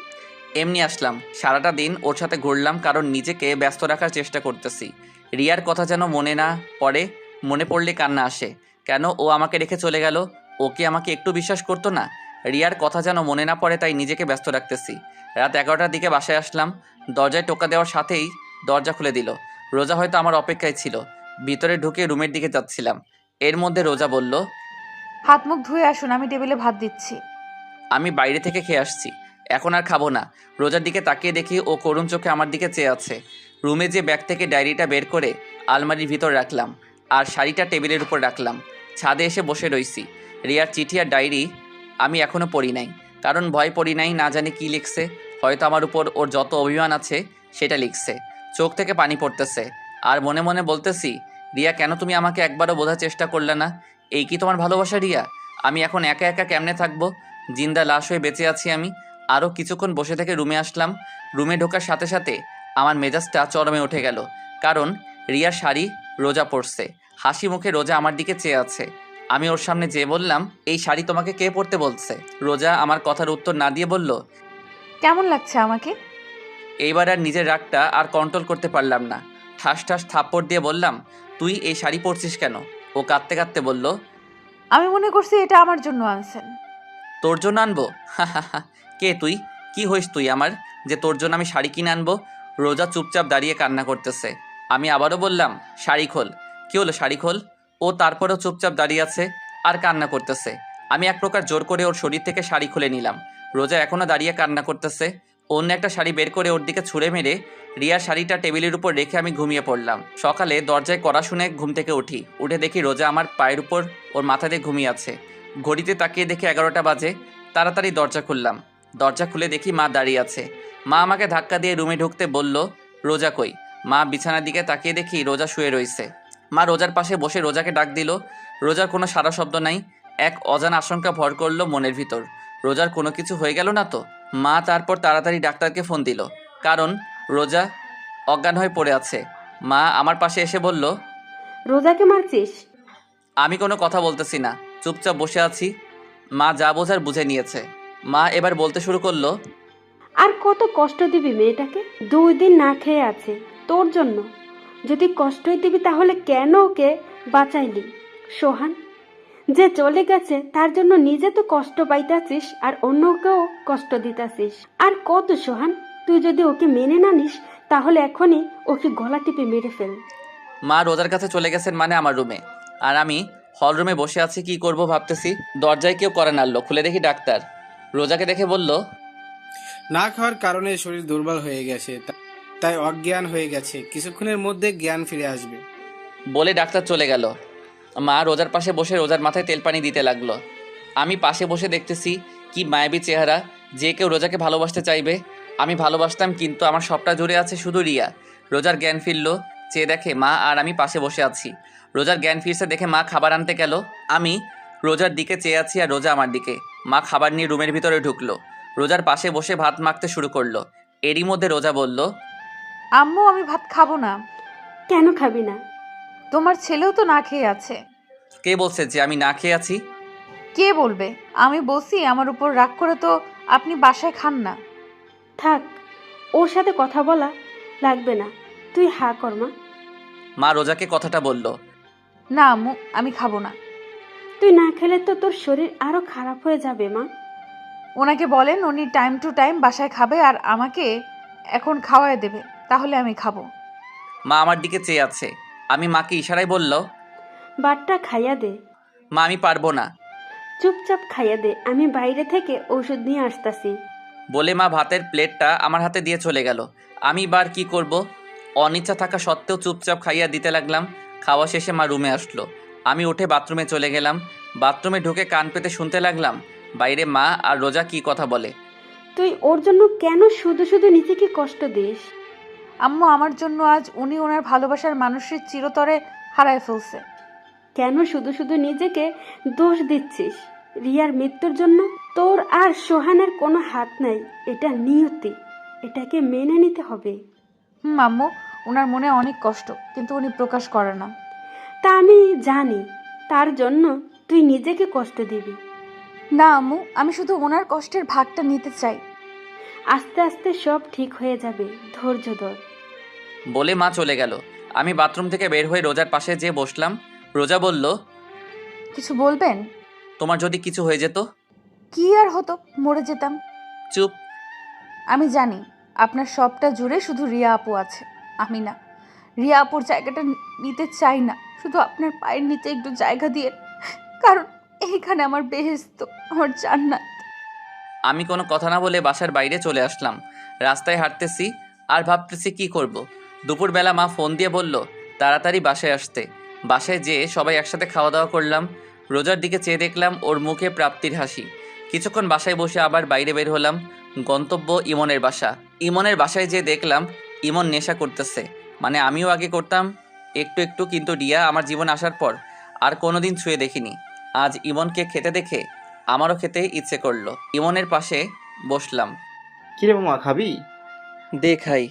এমনি আসলাম। সারাটা দিন ওর সাথে ঘুরলাম, কারণ নিজেকে ব্যস্ত রাখার চেষ্টা করতেছি। রিয়ার কথা যেন মনে না পড়ে, মনে পড়লে কান্না আসে। কেন ও আমাকে রেখে চলে গেল? ও কি আমাকে একটু বিশ্বাস করতো না? রিয়ার কথা যেন মনে না পড়ে, তাই নিজেকে ব্যস্ত রাখতেছি। রাত 11টার দিকে বাসায় আসলাম। দরজায় টোকা দেওয়ার সাথেই দরজা খুলে দিল। রোজা হয়তো আমার অপেক্ষায় ছিল। ভিতরে ঢুকে রুমের দিকে যাচ্ছিলাম, এর মধ্যে রোজা বলল, হাত মুখ ধুয়ে আসুন, আমি টেবিলে ভাত দিচ্ছি। আমি বাইরে থেকে খেয়ে আসছি, এখন আর খাবো না। রোজার দিকে তাকিয়ে দেখি ও করুণ চোখে আমার দিকে চেয়ে আছে। রুমে যে ব্যাগ থেকে ডায়েরিটা বের করে আলমারির ভিতর রাখলাম, আর শাড়িটা টেবিলের উপর রাখলাম। ছাদে এসে বসে রইছি। রিয়ার চিঠি আর ডায়েরি আমি এখনও পড়ি নাই, কারণ ভয় পড়ি নাই, না জানি কি লিখছে। হয়তো আমার উপর ওর যত অভিমান আছে সেটা লিখছে। চোখ থেকে পানি পড়তেছে, আর মনে মনে বলতেছি, রিয়া কেন তুমি আমাকে একবারও বোঝার চেষ্টা করলে না? এই কি তোমার ভালোবাসা রিয়া? আমি এখন একা একা কেমনে থাকবো? জিন্দা লাশ হয়ে বেঁচে আছি আমি। আরও কিছুক্ষণ বসে থেকে রুমে আসলাম। রুমে ঢোকার সাথে সাথে আমার মেজাজটা চরমে উঠে গেল, কারণ রিয়ার শাড়ি রোজা পরছে। হাসি মুখে রোজা আমার দিকে চেয়ে আছে। আমি ওর সামনে যেয়ে বললাম, এই শাড়ি তোমাকে কে পরতে বলছে? রোজা আমার কথার উত্তর না দিয়ে বলল, কেমন লাগছে আমাকে? এইবার আর নিজের রাগটা আর কন্ট্রোল করতে পারলাম না। ঠাস ঠাস থাপ্পড় দিয়ে বললাম, তুই এই শাড়ি পরছিস কেন? ও কাঁদতে কাঁদতে বলল, আমি মনে করছি এটা আমার জন্য আনছেন। তোর জন্য আনবো? কে তুই? কি হইস তুই আমার, যে তোর জন্য আমি শাড়ি কিনে আনবো? রোজা চুপচাপ দাঁড়িয়ে কান্না করতেছে। আমি আবারও বললাম, শাড়ি খোল। কি হলো, শাড়ি খোল। ও তারপরেও চুপচাপ দাঁড়িয়ে আছে আর কান্না করতেছে। আমি এক প্রকার জোর করে ওর শরীর থেকে শাড়ি খুলে নিলাম। রোজা এখনও দাঁড়িয়ে কান্না করতেছে। অন্য একটা শাড়ি বের করে ওর দিকে ছুঁড়ে মেরে রিয়ার শাড়িটা টেবিলের উপর রেখে আমি ঘুমিয়ে পড়লাম। সকালে দরজায় কড়া শুনে ঘুম থেকে উঠে দেখি রোজা আমার পায়ের উপর ওর মাথা দিয়ে ঘুমিয়ে আছে। ঘড়িতে তাকিয়ে দেখি 11টা বাজে। তাড়াতাড়ি দরজা খুললাম। দরজা খুলে দেখি মা দাঁড়িয়ে আছে। মা আমাকে ধাক্কা দিয়ে রুমে ঢুকতে বলল, রোজা কই? মা বিছানার দিকে তাকিয়ে দেখি রোজা শুয়ে রয়েছে। মা রোজার পাশে বসে রোজাকে ডাক দিল। রোজার কোনো সারা শব্দ নাই। এক অজানা আশঙ্কা ভর করলো মনের ভিতর, রোজার কোনো কিছু হয়ে গেল না তো? মা তারপর তাড়াতাড়ি ডাক্তারকে ফোন দিল, কারণ রোজা অজ্ঞান হয়ে পড়ে আছে। মা আমার পাশে এসে বলল, রোজাকে মারছিস? আমি কোনো কথা বলতেছি না, চুপচাপ বসে আছি। মা যা বোঝার বুঝে নিয়েছে। মা এবার বলতে শুরু করলো, আর কত কষ্ট দিবি মেয়েটাকে? 2 দিন না খেয়ে আছে তোর জন্য। যদি কষ্টই দিবি তাহলে কেন ওকে বাঁচাইলি? সোহান, যে চলে গেছে তার জন্য নিজে তো কষ্ট পাইতাছিস আর অন্যকেও কষ্ট দিতাছিস। আর কত সোহান, তুই যদি ওকে মেনে না নিস তাহলে এখনই ওকে গলা টিপে মেরে ফেল। মা রোজার কাছে চলে গেছেন মানে আমার রুমে, আর আমি হল রুমে বসে আছি, কি করব ভাবতেছি। দরজায় কেউ করে নাড়লো, খুলে দেখি ডাক্তার। রোজাকে দেখে বলল, না খাওয়ার কারণে শরীর দুর্বল হয়ে গেছে, তাই অজ্ঞান হয়ে গেছে, কিছুক্ষণের মধ্যে জ্ঞান ফিরে আসবে। বলে ডাক্তার চলে গেল। মা রোজার পাশে বসে রোজার মাথায় তেল পানি দিতে লাগলো। আমি পাশে বসে দেখতেছি কি মায়াবী চেহারা, যে কেউ রোজাকে ভালোবাসতে চাইবে। আমি ভালোবাসতাম, কিন্তু আমার সবটা জুড়ে আছে শুধু রিয়া। রোজার জ্ঞান ফিরল, চেয়ে দেখে মা আর আমি পাশে বসে আছি। রোজার জ্ঞান ফিরছে দেখে মা খাবার আনতে গেল। আমি রোজার দিকে চেয়ে আছি আর রোজা আমার দিকে। মা খাবার নিয়ে রুমের ভিতরে ঢুকলো। রোজার পাশে বসে ভাত মাখতে শুরু করলো। এরই মধ্যে রোজা বলল, আম্মু আমি ভাত খাবো না। কেন খাবি না? তোমার ছেলেও তো না খেয়ে আছে। কে বলছে যে আমি না খেয়ে আছি? কে বলবে? আমি বলছি আমার উপর রাগ করে তো আপনি বাসায় খান না। থাক, ওর সাথে কথা বলা লাগবে না, তুই হা কর মা। মা রোজাকে কথাটা বলল। না আম্মু, আমি খাবো না। তুই না খেলে তো তোর শরীর আরো খারাপ হয়ে যাবে মা। ওনাকে বলেন উনি টাইম টু টাইম বাসায় খাবে আর আমাকে এখন খাওয়ায় দেবে, তাহলে আমি খাবো। মা আমার দিকে চেয়ে আছে। আমি মাকে ইশারায় বলল, বাটটা খাইয়া দে। মা আমি পারবো না। চুপচাপ খাইয়া দে, আমি বাইরে থেকে ওষুধ নিয়ে আসতাছি। বলে মা ভাতের প্লেটটা আমার হাতে দিয়ে চলে গেল। আমি বার কি করব? অনিচ্ছা থাকা সত্ত্বেও চুপচাপ খাইয়া দিতে লাগলাম। খাওয়া শেষে মা রুমে আসলো। আমি উঠে বাথরুমে চলে গেলাম। বাথরুমে ঢুকে কান পেতে শুনতে লাগলাম বাইরে মা আর রোজা কি কথা বলে। তুই ওর জন্য কেন শুধু শুধু নিজেকে কষ্ট দিস? আম্মু আমার জন্য আজ উনি ওনার ভালোবাসার মানুষের চিরতরে হারায় ফেলছে। কেন শুধু শুধু নিজেকে দোষ দিচ্ছিস? রিয়ার মৃত্যুর জন্য তোর আর সোহানের কোনো হাত নাই, এটা নিয়তি, এটাকে মেনে নিতে হবে। আম্মু, ওনার মনে অনেক কষ্ট, কিন্তু উনি প্রকাশ করে না। তা আমি জানি, তার জন্য তুই নিজেকে কষ্ট দিবি না আম্মু, আমি শুধু ওনার কষ্টের ভাগটা নিতে চাই। আস্তে আস্তে সব ঠিক হয়ে যাবে, ধৈর্য ধর। বলে মা চলে গেল। আমি বাথরুম থেকে বের হয়ে রোজার পাশে যেয়ে বসলাম। রোজা বলল, কিছু বলবেন? তোমার যদি কিছু হয়ে যেত? কি আর হতো, মরে যেতাম। চুপ। আমি জানি আপনার সবটা জুড়ে শুধু রিয়া আপু আছে। আমি না, রিয়া আপুর জায়গাটা নিতে চাই না। শুধু আপনার পায়ের নিচে একটু জায়গা দিয়ে, কারণ এইখানে আমার বেহেস্ত, আমার জান্নাত। আমি কোনো কথা না বলে বাসার বাইরে চলে আসলাম। রাস্তায় হাঁটতেছি আর ভাবতেছি কি করব। দুপুরবেলা মা ফোন দিয়ে বলল তাড়াতাড়ি বাসায় আসতে। বাসায় যেয়ে সবাই একসাথে খাওয়া দাওয়া করলাম। রোজার দিকে চেয়ে দেখলাম ওর মুখে প্রাপ্তির হাসি। কিছুক্ষণ বাসায় বসে আবার বাইরে বের হলাম। গন্তব্য ইমনের বাসা। ইমনের বাসায় যেয়ে দেখলাম ইমন নেশা করতেছে। মানে আমিও আগে করতাম একটু একটু, কিন্তু রিয়া আমার জীবন আসার পর আর কোনোদিন ছুঁয়ে দেখিনি। আজ ইমনকে খেতে দেখে আমারও খেতে ইচ্ছে করলো। ইমনের পাশে বসলাম। কিরে মামা, খাবি? দে খাই।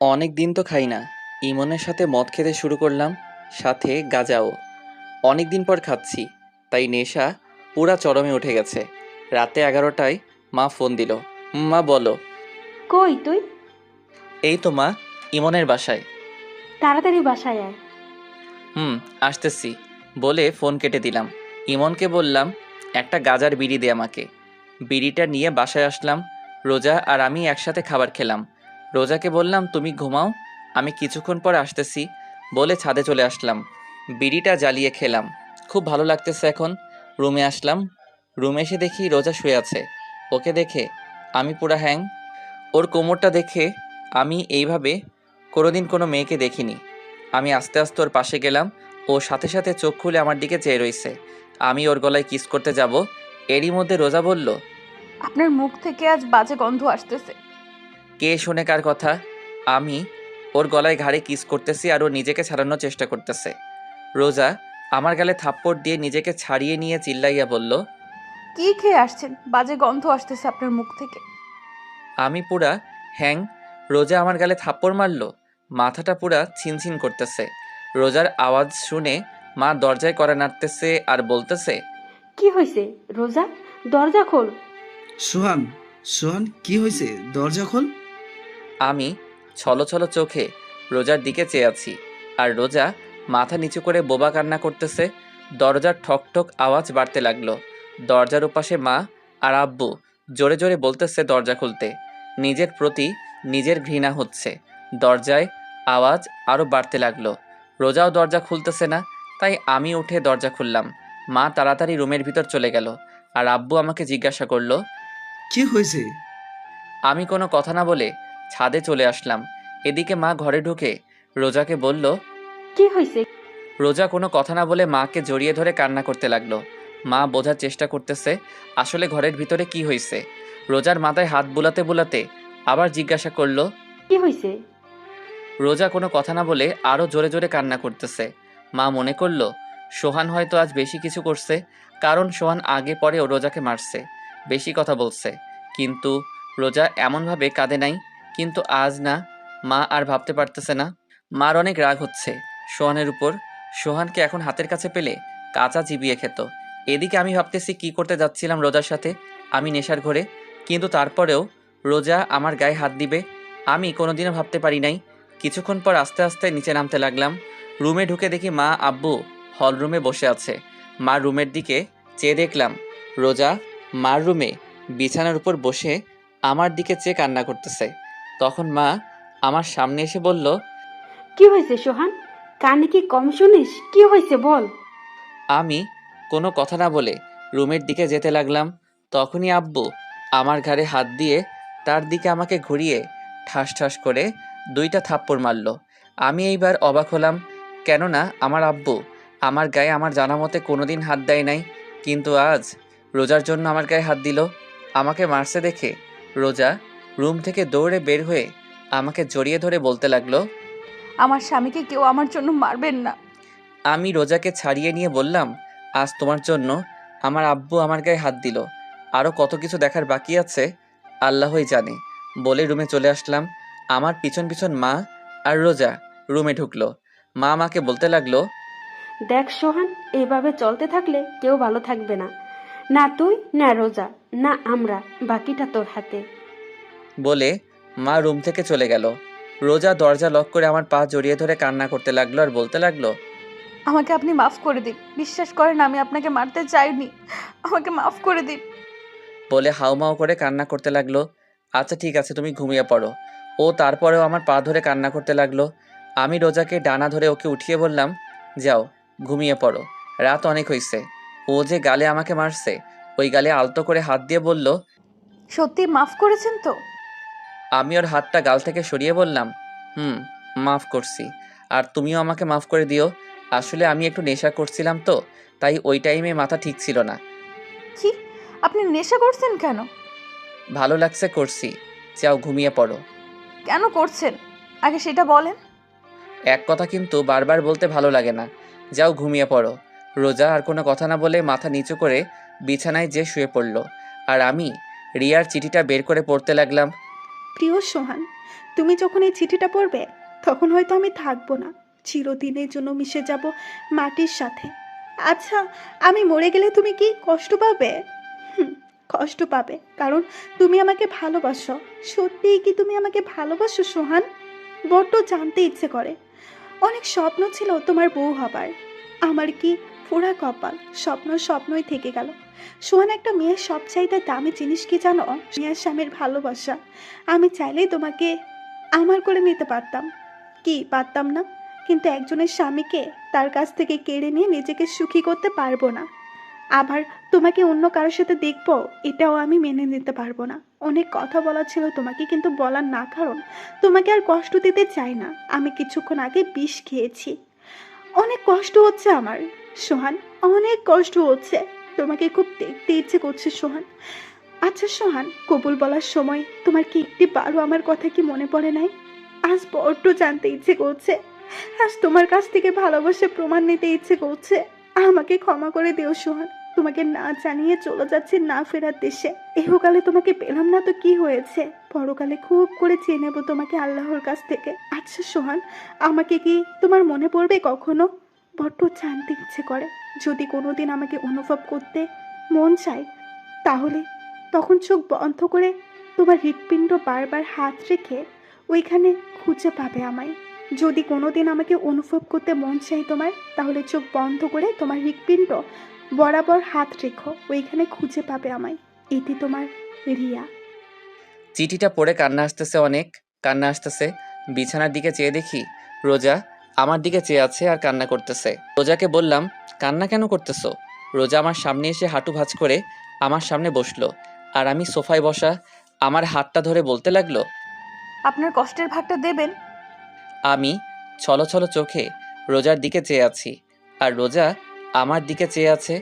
অনেক দিন তো খাই না। ইমনের সাথে মদ খেতে শুরু করলাম, সাথে গাঁজাও। অনেক দিন পর খাচ্ছি, তাই নেশা পুরা চরমে উঠে গেছে। রাতে 11টায় মা ফোন দিল। মা বলো। কই তুই? এই তো মা, ইমনের বাসায়। তাড়াতাড়ি বাসায় আয়। আসতেছি বলে ফোন কেটে দিলাম। ইমনকে বললাম একটা গাজার বিড়ি দে আমাকে। বিড়িটা নিয়ে বাসায় আসলাম। রোজা আর আমি একসাথে খাবার খেলাম। রোজাকে বললাম তুমি ঘুমাও, আমি কিছুক্ষণ পর আসতেছি বলে ছাদে চলে আসলাম। বিড়িটা জ্বালিয়ে খেলাম, খুব ভালো লাগতেছে এখন। রুমে আসলাম। রুমে এসে দেখি রোজা শুয়ে আছে। ওকে দেখে আমি পুরা হ্যাং। ওর কোমরটা দেখে আমি এইভাবে কোনোদিন কোনো মেয়েকে দেখিনি। আমি আস্তে আস্তে ওর পাশে গেলাম। ও সাথে সাথে চোখ খুলে আমার দিকে চেয়ে রইছে। আমি ওর গলায় কিস করতে যাব, এরই মধ্যে রোজা বলল আপনার মুখ থেকে আজ বাজে গন্ধ আসতেছে। কে শোনে কার কথা? আমি ওর গলায় ঘাড়ে কিস করতেছি আর ও নিজেকে ছাড়ানোর চেষ্টা করতেছে। রোজা আমার গালে থাপ্পড় দিয়ে নিজেকে ছাড়িয়ে নিয়ে চিল্লাইয়া বলল কি খেয়ে আসছেন? বাজে গন্ধ আসতেছে আপনার মুখ থেকে। আমি পুরা হ্যাং। রোজা আমার গালে থাপ্পড় মারল, মাথাটা পুরা ছিনছিন করতেছে। রোজার আওয়াজ শুনে মা দরজায় কড়া নাড়তেছে আর বলতেছে কি হয়েছে রোজা? দরজা খোল। সোহান, সোহান কি হয়েছে? দরজা খোল। আমি ছলো ছলো চোখে রোজার দিকে চেয়ে আছি, আর রোজা মাথা নিচু করে বোবা কান্না করতেছে। দরজার ঠক ঠক আওয়াজ বাড়তে লাগলো। দরজার ওপাশে মা আর আব্বু জোরে জোরে বলতেছে দরজা খুলতে। নিজের প্রতি নিজের ঘৃণা হচ্ছে। দরজায় আওয়াজ আরও বাড়তে লাগলো। রোজাও দরজা খুলতেছে না, তাই আমি উঠে দরজা খুললাম। মা তাড়াতাড়ি রুমের ভিতর চলে গেল, আর আব্বু আমাকে জিজ্ঞাসা করলো কি হয়েছে? আমি কোনো কথা না বলে ছাদে চলে আসলাম। এদিকে মা ঘরে ঢুকে রোজাকে বলল কি হয়েছে? রোজা কোনো কথা না বলে মাকে জড়িয়ে ধরে কান্না করতে লাগলো। মা বোঝার চেষ্টা করতেছে আসলে ঘরের ভিতরে কি হয়েছে। রোজার মাথায় হাত বুলাতে বুলাতে আবার জিজ্ঞাসা করলো কি হয়েছে? রোজা কোনো কথা না বলে আরও জোরে জোরে কান্না করতেছে। মা মনে করলো সোহান হয়তো আজ বেশি কিছু করছে, কারণ সোহান আগে পরেও রোজাকে মারছে, বেশি কথা বলছে। কিন্তু রোজা এমনভাবে কাঁদে নাই। কিন্তু আজ না, মা আর ভাবতে পারতেছে না। মার অনেক রাগ হচ্ছে সোহানের উপর। সোহানকে এখন হাতের কাছে পেলে কাঁচা চিবিয়ে খেত। এদিকে আমি ভাবতেছি কি করতে যাচ্ছিলাম রোজার সাথে আমি নেশার ঘরে, কিন্তু তারপরেও রোজা আমার গায়ে হাত দিবে আমি কোনোদিনও ভাবতে পারি নাই। কিছুক্ষণ পর আস্তে আস্তে নিচে নামতে লাগলাম। রুমে ঢুকে দেখি মা আব্বু হল রুমে বসে আছে। মার রুমের দিকে চেয়ে দেখলাম রোজা মার রুমে বিছানার উপর বসে আমার দিকে চেয়ে কান্না করতেছে। তখন মা আমার সামনে এসে বলল কি হয়েছে সোহান? কানে কি কম শুনিস? কি হয়েছে বল। আমি কোনো কথা না বলে রুমের দিকে যেতে লাগলাম। তখনই আব্বু আমার ঘাড়ে হাত দিয়ে তার দিকে আমাকে ঘুরিয়ে ঠাস ঠাস করে 2টা থাপ্পড় মারল। আমি এইবার অবাক হলাম, কেননা আমার আব্বু আমার গায়ে আমার জানা মতে কোনোদিন হাত দেয় নাই, কিন্তু আজ রোজার জন্য আমার গায়ে হাত দিল। আমাকে মারছে দেখে রোজা রুম থেকে দৌড়ে বের হয়ে আমাকে জড়িয়ে ধরে বলতে লাগলো আমার স্বামীকে কেউ আমার জন্য মারবেন না। আমি রোজাকে ছাড়িয়ে নিয়ে বললাম আজ তোমার জন্য আমার আব্বু আমার গায়ে হাত দিল, আরও কত কিছু দেখার বাকি আছে আল্লাহই জানে। বলে রুমে চলে আসলাম। আমার পিছন পিছন মা আর রোজা রুমে ঢুকলো। মা আমাকে বলতে লাগলো দেখ সোহান, এইভাবে চলতে থাকলে কেউ ভালো থাকবে না। না তুই, না রোজা, না আমরা, বাকিটা তোর হাতে। বলে মা রুম থেকে চলে গেল। রোজা দরজা লক করে আমার পা জড়িয়ে ধরে কান্না করতে লাগলো আর বলতে লাগলো আমাকে আপনি মাফ করে দিন, বিশ্বাস করেন আমি আপনাকে মারতে চাইনি, আমাকে মাফ করে দিন। বলে হাউমাউ করে কান্না করতে লাগলো। আচ্ছা ঠিক আছে, তুমি ঘুমিয়ে পড়ো। ও তারপরেও আমার পা ধরে কান্না করতে লাগলো। আমি রোজাকে ডানা ধরে ওকে উঠিয়ে বললাম, যাও ঘুমিয়ে পড়ো, রাত অনেক হয়েছে। ও যে গালে আমাকে মারছে, ওই গালে আলতো করে হাত দিয়ে বলল। সত্যি মাফ করেছেন তো? আমি ওর হাতটা গাল থেকে সরিয়ে বললাম, মাফ করছি। আর তুমিও আমাকে মাফ করে দিও। আসলে আমি একটু নেশা করছিলাম তো, তাই ওই টাইমে মাথা ঠিক ছিল না। কি, আপনি নেশা করছেন কেন? ভালো লাগছে করছি, যাও ঘুমিয়ে পড়ো। কেন করছেন আগে সেটা বলেন। এক কথা কিন্তু বারবার বলতে ভালো লাগে না, যাও ঘুমিয়ে পড়ো। রোজা আর কোনো কথা না বলে মাথা নিচু করে বিছানায় যে শুয়ে পড়ল, আর আমি রিয়ার চিঠিটা বের করে পড়তে লাগলাম। প্রিয় সোহান, তুমি যখন এই চিঠিটা পড়বে তখন হয়তো আমি থাকবো না, চিরদিনের জন্য মিশে যাব মাটির সাথে। আচ্ছা, আমি মরে গেলে তুমি কি কষ্ট পাবে? কষ্ট পাবে, কারণ তুমি আমাকে ভালোবাসো। সত্যিই কি তুমি আমাকে ভালোবাসো সোহান? বড্ড জানতে ইচ্ছে করে। অনেক স্বপ্ন ছিল তোমার বউ হবার, আমার কি পোড়া কপাল, স্বপ্নই থেকে গেল। সোহান, একটা মেয়ের সবচাইতে দামি জিনিস কি জানো? মেয়ের স্বামীর ভালোবাসা। আমি চাইলেই তোমাকে আমার করে নিতে পারতাম, কি পারতাম না? কিন্তু একজনের স্বামীকে তার কাছ থেকে কেড়ে নিয়ে নিজেকে সুখী করতে পারবো না। আবার তোমাকে অন্য কারোর সাথে দেখবো, এটাও আমি মেনে নিতে পারবো না। অনেক কথা বলা ছিল তোমাকে, কিন্তু বলার না, কারণ তোমাকে আর কষ্ট দিতে চাই না। আমি কিছুক্ষণ আগে বিষ খেয়েছি, অনেক কষ্ট হচ্ছে আমার সোহান, অনেক কষ্ট হচ্ছে। তোমাকে খুব দেখতে ইচ্ছে করছে সোহান। আচ্ছা সোহান, কবুল বলার সময় তোমার কি একটি বারও আমার কথা কি মনে পড়ে নাই? আজ বড্ড জানতে ইচ্ছে করছে, আজ তোমার কাছ থেকে ভালোবাসা প্রমাণ নিতে ইচ্ছে করছে। আমাকে ক্ষমা করে দিও সোহান, তোমাকে না জানিয়ে চলে যাচ্ছে না ফেরার দেশে। এহকালে তোমাকে পেলাম না তো কি হয়েছে, পরকালে খুব করে চেয়ে নেবো তোমাকে আল্লাহর কাছ থেকে। আচ্ছা সোহান, আমাকে কি তোমার মনে পড়বে কখনো? বড্ড জানতে ইচ্ছে করে। যদি কোনোদিন আমাকে অনুভব করতে মন চায়, তাহলে তখন চোখ বন্ধ করে তোমার হৃৎপিণ্ড বারবার হাত রেখে ওইখানে খুঁজে পাবে আমায়। যদি কোনোদিন আমাকে অনুভব করতে মন চাই তোমার, তাহলে চোখ বন্ধ করে তোমার হৃৎপিণ্ড বরাবর হাত রেখো, ওইখানে খুঁজে পাবে আমায়। এটি তোমার রিয়া। চিঠিটা পড়ে কান্না আসতেছে, অনেক কান্না আসতেছে। বিছানার দিকে চেয়ে দেখি রোজা আমার দিকে চেয়ে আছে আর কান্না করতেছে। রোজাকে বললাম, কান্না কেন করতেছো? রোজা আমার সামনে এসে হাঁটু ভাঁজ করে আমার সামনে বসলো, আর আমি সোফায় বসা আমার হাতটা ধরে বলতে লাগলো, আপনার কষ্টের ভাগটা দেবেন। আমি ছলো ছলো চোখে রোজার দিকে চেয়ে আছি, আর রোজা আমার দিকে চেয়ে আছে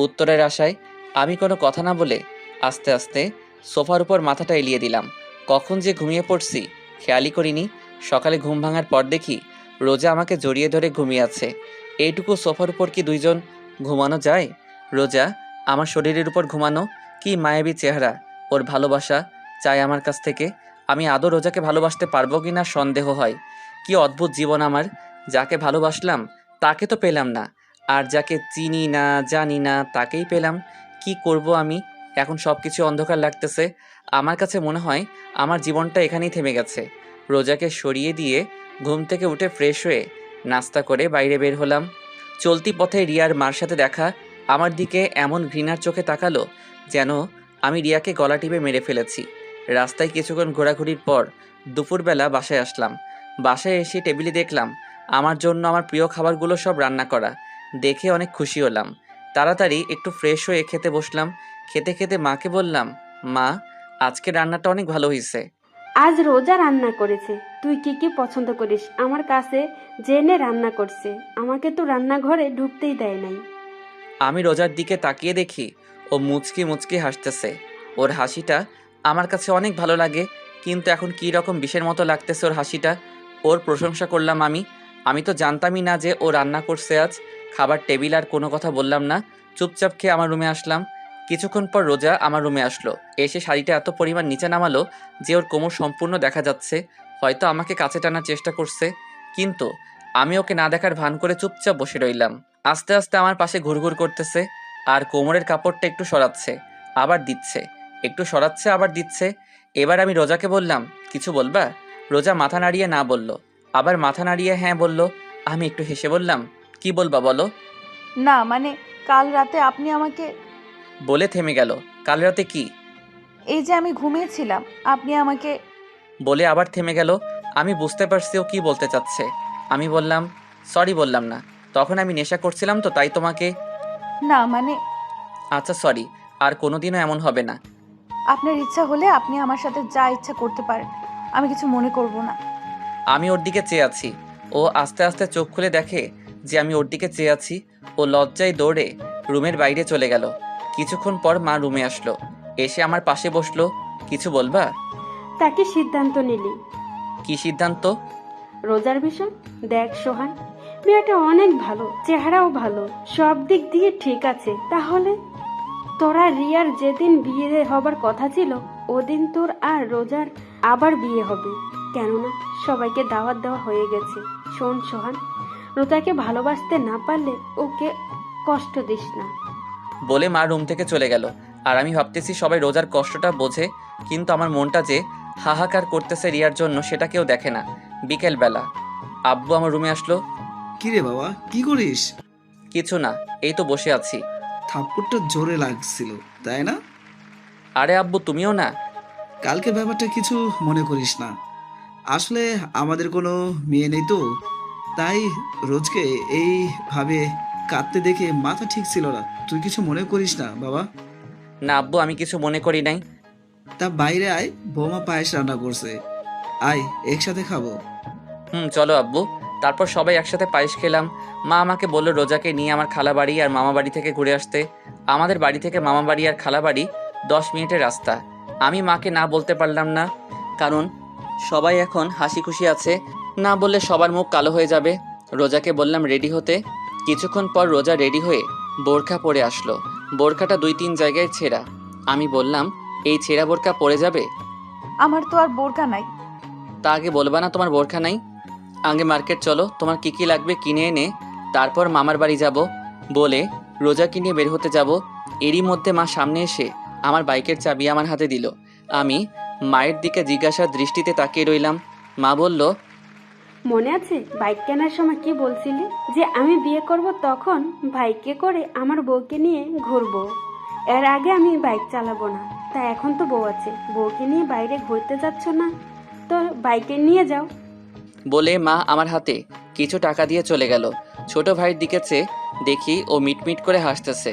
উত্তরের আশায়। আমি কোনো কথা না বলে আস্তে আস্তে সোফার উপর মাথাটা এলিয়ে দিলাম। কখন যে ঘুমিয়ে পড়ছি খেয়ালই করিনি। সকালে ঘুম ভাঙার পর দেখি রোজা আমাকে জড়িয়ে ধরে ঘুমিয়ে আছে। এইটুকু সোফার উপর কি দুইজন ঘুমানো যায়? রোজা আমার শরীরের উপর ঘুমানো, কি মায়াবী চেহারা ওর। ভালোবাসা চায় আমার কাছ থেকে। আমি আদৌ রোজাকে ভালোবাসতে পারবো কি না সন্দেহ হয়। কি অদ্ভুত জীবন আমার, যাকে ভালোবাসলাম তাকে তো পেলাম না, আর যাকে চিনি না জানি না তাকেই পেলাম। কি করব আমি এখন? সব কিছু অন্ধকার লাগতেছে। আমার কাছে মনে হয় আমার জীবনটা এখানেই থেমে গেছে। রোজাকে সরিয়ে দিয়ে ঘুম থেকে উঠে ফ্রেশ হয়ে নাস্তা করে বাইরে বের হলাম। চলতি পথে রিয়ার মার সাথে দেখা। আমার দিকে এমন ঘৃণার চোখে তাকালো যেন আমি রিয়াকে গলা টিপে মেরে ফেলেছি। রাস্তায় কিছুক্ষণ ঘোরাঘুরির পর দুপুরবেলা বাসায় আসলাম। বাসায় এসে টেবিলে দেখলাম আমার জন্য আমার প্রিয় খাবারগুলো সব রান্না করা। দেখে অনেক খুশি হলাম। তাড়াতাড়ি একটু ফ্রেশ হয়ে খেতে বসলাম। খেতে খেতে মাকে বললাম, মা আজকে রান্নাটা অনেক ভালো হয়েছে। আজ রোজা রান্না করেছে, তুই কি কি পছন্দ করিস আমার কাছে জেনে রান্না করছে। আমাকে তো রান্নাঘরে ঢুকতেই দেয় নাই। আমি রোজার দিকে তাকিয়ে দেখি ও মুচকি মুচকি হাসতেছে। ওর হাসিটা আমার কাছে অনেক ভালো লাগে, কিন্তু এখন কী রকম বিষের মতো লাগতেছে ওর হাসিটা। ওর প্রশংসা করলাম আমি তো জানতামই না যে ও রান্না করছে আজ। খাবার টেবিল আর কোনো কথা বললাম না, চুপচাপ খেয়ে আমার রুমে আসলাম। কিছুক্ষণ পর রোজা আমার রুমে আসলো। এসে শাড়িটা এত পরিমাণ নিচে নামালো যে ওর কোমর সম্পূর্ণ দেখা যাচ্ছে। হয়তো আমাকে কাছে টানার চেষ্টা করছে, কিন্তু আমি ওকে না দেখার ভান করে চুপচাপ বসে রইলাম। আস্তে আস্তে আমার পাশে ঘুরঘুর করতেছে, আর কোমরের কাপড়টা একটু সরাচ্ছে আবার দিচ্ছে, একটু সরাচ্ছে আবার দিচ্ছে। এবার আমি রোজাকে বললাম, কিছু বলবা? রোজা মাথা নাড়িয়ে না বলল, আবার মাথা নাড়িয়ে হ্যাঁ বলল। আমি একটু হেসে বললাম, কি বলবা বলো? না মানে, কাল রাতে আপনি আমাকে। বলে থেমে গেল। কাল রাতে কি? এই যে আমি ঘুমিয়েছিলাম, আপনি আমাকে। বলে আবার থেমে গেল। আমি বুঝতে পারছি ও কি বলতে চাচ্ছে। আমি বললাম, সরি বললাম না, তখন আমি নেশা করছিলাম তো তাই তোমাকে। না মানে আচ্ছা সরি, আর কোনোদিনও এমন হবে না। আপনার ইচ্ছা হলে আপনি আমার সাথে যা ইচ্ছা করতে পারেন, আমি কিছু মনে করব না। আমি ওর দিকে চেয়ে আছি। ও আস্তে আস্তে চোখ খুলে দেখে যে আমি ওর দিকে চেয়ে আছি। ও লজ্জায় দৌড়ে রুমের বাইরে চলে গেল। কিছুক্ষণ পর মা রুমে আসলো, এসে আমার পাশে বসলো। কিছু বলবা? তাকে সিদ্ধান্ত নিলি? কি সিদ্ধান্ত? রোজার বিষয়। দেখ সোহান, মেয়েটা অনেক ভালো, চেহারাও ভালো, সব দিক দিয়ে ঠিক আছে। তাহলে তোরা রিয়ার যেদিন বিয়ে হবার কথা ছিল ওদিন তোর আর রোজার আবার বিয়ে হবে, কেননা সবাইকে দাওয়াত দেওয়া হয়ে গেছে। শোন সোহান, রোজাকে ভালোবাসতে না পারলে ওকে কষ্ট দিস না। বলে মা রুম থেকে চলে গেল। আর আমি ভাবতেছি সবাই রোজার কষ্টটা বোঝে, কিন্তু আমার মনটা যে হাহাকার করতেছে রিয়ার জন্য সেটা কেউ দেখে না। বিকেলবেলা আব্বু আমার রুমে আসলো। কি রে বাবা, কি করিস? কিছু না, এই তো বসে আছি। থাপ্পড়টা জোরে লাগছিল তাই না? আরে আব্বু তুমিও না? কালকে ব্যাপারটা কিছু মনে করিস না। আসলে আমাদের কোনো মেয়ে নেই তো, তাই রোজকে এইভাবে কাঁদতে দেখে মাথা ঠিক ছিল না। তুই কিছু মনে করিস না বাবা। না আব্বু, আমি কিছু মনে করি নাই। তা বাইরে আয়, বৌমা পায়েস রান্না করছে, আয় একসাথে খাবো। চলো আব্বু। তারপর সবাই একসাথে পায়েস খেলাম। মা আমাকে বলল রোজাকে নিয়ে আমার খালা বাড়ি আর মামা বাড়ি থেকে ঘুরে আসতে। আমাদের বাড়ি থেকে মামা বাড়ি আর খালা বাড়ি 10 মিনিটের রাস্তা। আমি মাকে না বলতে পারলাম না, কারণ সবাই এখন হাসি খুশি আছে। না বললে সবার মুখ কালো হয়ে যাবে। রোজাকে বললাম রেডি হতে। কিছুক্ষণ পর রোজা রেডি হয়ে বোরখা পরে আসলো। বোরখাটা 2-3 জায়গায় ছেঁড়া। আমি বললাম, এই ছেঁড়া বোরখা পরে যাবে? আমার তো আর বোরকা নাই। তা আগে বলবা না তোমার বোরখা নাই? আগে মার্কেট চলো, তোমার কি কি লাগবে কিনে এনে তারপর মামার বাড়ি যাব। বলে রোজাকে নিয়ে বের হতে যাব। এরই মধ্যে মা সামনে এসে আমার বাইকের চাবি আমার হাতে দিল। আমি মায়ের দিকে জিজ্ঞাসার দৃষ্টিতে তাকিয়ে রইলাম। মা বলল, মনে আছে বাইক কেনার সময় কি বলছিলি যে আমি বিয়ে করব তখন বাইকে করে আমার বউকে নিয়ে ঘুরবো, এর আগে আমি বাইক চালাবো না। তা এখন তো বউ আছে, বউকে নিয়ে বাইরে ঘুরতে যাচ্ছ না তো বাইকে নিয়ে যাও। বলে মা আমার হাতে কিছু টাকা দিয়ে চলে গেল। ছোট ভাইয়ের দিকে চেয়ে দেখি ও মিটমিট করে হাসতেছে।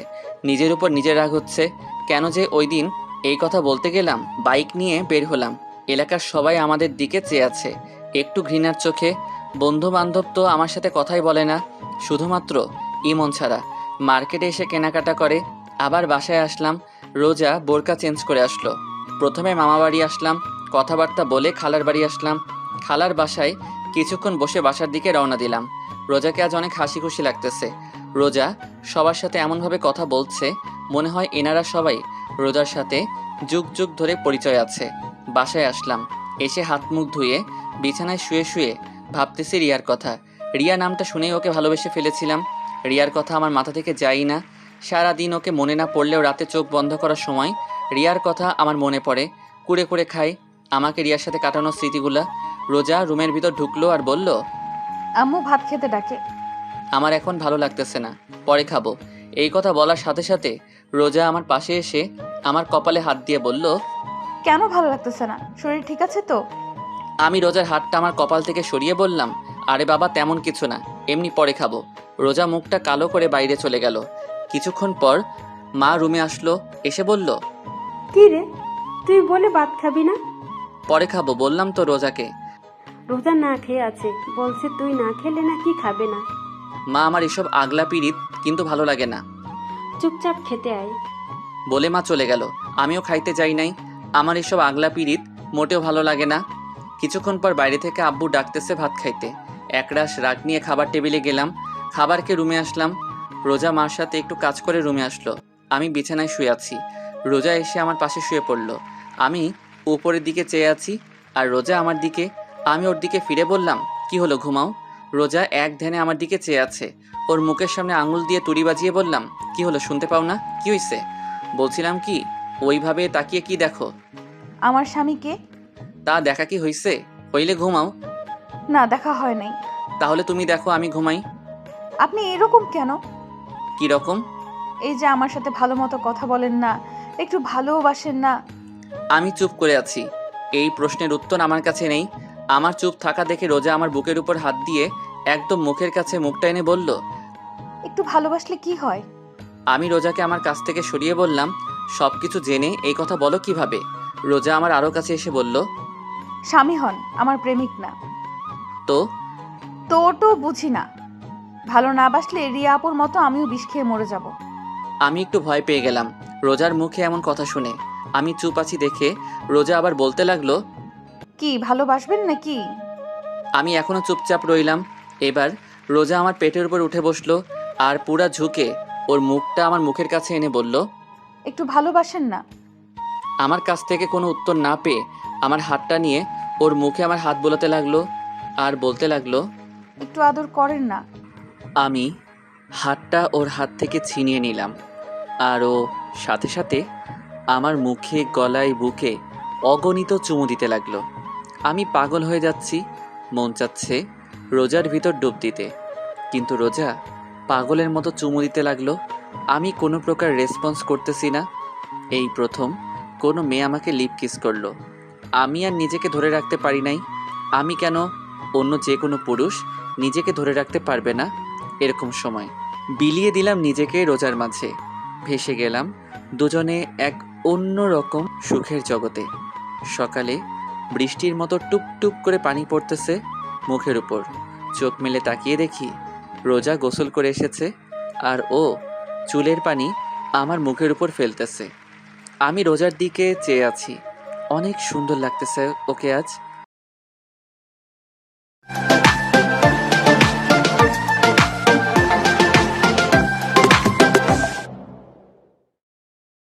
নিজের উপর নিজের রাগ হচ্ছে। কেন যে ওই দিন এই কথা বলতে গেলাম। বাইক নিয়ে বের হলাম। এলাকার সবাই আমাদের দিকে চেয়ে আছে একটু ঘৃণার চোখে। বন্ধু বান্ধব তো আমার সাথে কথাই বলে না, শুধুমাত্র ইমন ছাড়া। মার্কেটে এসে কেনাকাটা করে আবার বাসায় আসলাম। রোজা বোরকা চেঞ্জ করে আসলো। প্রথমে মামা বাড়ি আসলাম, কথাবার্তা বলে খালার বাড়ি আসলাম। খালার বাসায় কিছুক্ষণ বসে বাসার দিকে রওনা দিলাম। রোজাকে আজ অনেক হাসি খুশি লাগতেছে। রোজা সবার সাথে এমনভাবে কথা বলছে মনে হয় এনারা সবাই রোজার সাথে যুগ যুগ ধরে পরিচয় আছে। বাসায় আসলাম, এসে হাত মুখ ধুয়ে বিছানায় শুয়ে শুয়ে ভাবতেছি রিয়ার কথা। রিয়া নামটা শুনেই ওকে ভালোবেসে ফেলেছিলাম। রিয়ার কথা আমার মাথা থেকে যাই না। সারাদিন ওকে মনে না পড়লেও রাতে চোখ বন্ধ করার সময় রিয়ার কথা আমার মনে পড়ে। কুড়ে কুড়ে খাই আমাকে রিয়ার সাথে কাটানোর স্মৃতিগুলা। রোজা রুমের ভিতর ঢুকলো আর বলল, আম্মু ভাত খেতে ডাকে। আমার এখন ভালো লাগতেছে না, পরে খাবো। এই কথা বলার সাথে সাথে রোজা আমার পাশে এসে আমার কপালে হাত দিয়ে বলল, কেন ভালো লাগতেছে না? শরীর ঠিক আছে তো? আমি রোজার হাতটা আমার কপাল থেকে সরিয়ে বললাম, আরে বাবা তেমন কিছু না, এমনি পরে খাবো। রোজা মুখটা কালো করে বাইরে চলে গেল। কিছুক্ষণ পর মা রুমে আসলো, এসে বলল, কি রে, তুই বলে ভাত খাবি না? পরে খাবো বললাম তো রোজাকে। রোজা না খেয়ে আছে, বলছে তুই না খেলে নাকি খাবে না। মা আমার এসব আগলা পিরিত কিন্তু ভালো লাগে না, চুপচাপ খেতে আয়। বলে মা চলে গেল। আমিও খাইতে যাই নাই, আমার এসব আগলা পিরিত মোটেও ভালো লাগে না। কিছুক্ষণ পর বাইরে থেকে আব্বু ডাকতেছে ভাত খাইতে। একরাশ রাগ নিয়ে খাবার টেবিলে গেলাম। খাবারকে রুমে আসলাম। রোজা মার সাথে একটু কাজ করে রুমে আসলো। আমি বিছানায় শুয়ে আছি। রোজা এসে আমার পাশে শুয়ে পড়লো। আমি উপরের দিকে চেয়ে আছি আর রোজা আমার দিকে। আমি ওর দিকে ফিরে বললাম, কি হলো, ঘুমাও? রোজা এক ধ্যানে আমার দিকে চেয়ে আছে। ওর মুখের সামনে আঙুল দিয়ে তুড়ি বাজিয়ে বললাম, কি হলো, শুনতে পাও না? কি হইছে? বলছিলাম কি, ওইভাবে তাকিয়ে কি দেখো? আমার স্বামীকে। তা দেখা কি হইছে? হইলে ঘুমাও। না, দেখা হয় নাই। তাহলে তুমি দেখো, আমি ঘুমাই। আপনি এরকম কেন? কি রকম? এই যে আমার সাথে ভালো মতো কথা বলেন না, একটু ভালোবাসেন না। আমি চুপ করে আছি। এই প্রশ্নের উত্তর আমার কাছে নেই। আমার চুপ থাকা দেখে রোজা আমার বুকের উপর হাত দিয়ে একদম মুখের কাছে মুখটা এনে বলল। একটু ভালোবাসলে কি হয়? আমি রোজাকে আমার কাছ থেকে সরিয়ে বললাম, সব কিছু জেনে এই কথা বলো কিভাবে? রোজা আমার আরও কাছে এসে বলল, স্বামী হন, আমার প্রেমিক না। তো তো বুঝি না। ভালো না বাসলে রিয়া আপুর মতো আমিও বিষ খেয়ে মরে যাব। আমি একটু ভয় পেয়ে গেলাম রোজার মুখে এমন কথা শুনে। আমি চুপ আছি দেখে রোজা আবার বলতে লাগলো, কি ভালোবাসবেন নাকি? আমি এখনো চুপচাপ রইলাম। এবার রোজা আমার পেটের উপর উঠে বসলো আর পুরা ঝুঁকে ওর মুখটা আমার মুখের কাছে এনে বলল, একটু ভালোবাসেন না? আমার কাছ থেকে কোনো উত্তর না পেয়ে আমার হাতটা নিয়ে ওর মুখে আমার হাত বোলাতে লাগলো আর বলতে লাগলো, একটু আদর করেন না? আমি হাতটা ওর হাত থেকে ছিনিয়ে নিলাম আর ও সাথে সাথে আমার মুখে, গলায়, বুকে অগণিত চুমু দিতে লাগলো। আমি পাগল হয়ে যাচ্ছি, মন চাচ্ছে রোজার ভিতর ডুব দিতে, কিন্তু রোজা পাগলের মতো চুমু দিতে লাগলো। আমি কোনো প্রকার রেসপন্স করতেছি না। এই প্রথম কোনো মেয়ে আমাকে লিপ কিস করলো। আমি আর নিজেকে ধরে রাখতে পারি নাই। আমি কেন, অন্য যে কোনো পুরুষ নিজেকে ধরে রাখতে পারবে না এরকম সময়? বিলিয়ে দিলাম নিজেকে রোজার মাঝে, ভেসে গেলাম দুজনে এক অন্য রকম সুখের জগতে। সকালে বৃষ্টির মতো টুপটুপ করে পানি পড়তেছে মুখের উপর। চোখ মেলে তাকিয়ে দেখি রোজা গোসল করে এসেছে আর ও চুলের পানি আমার মুখের উপর ফেলতেছে। আমি রোজার দিকে চেয়ে আছি। অনেক সুন্দর লাগতেছে ওকে আজ।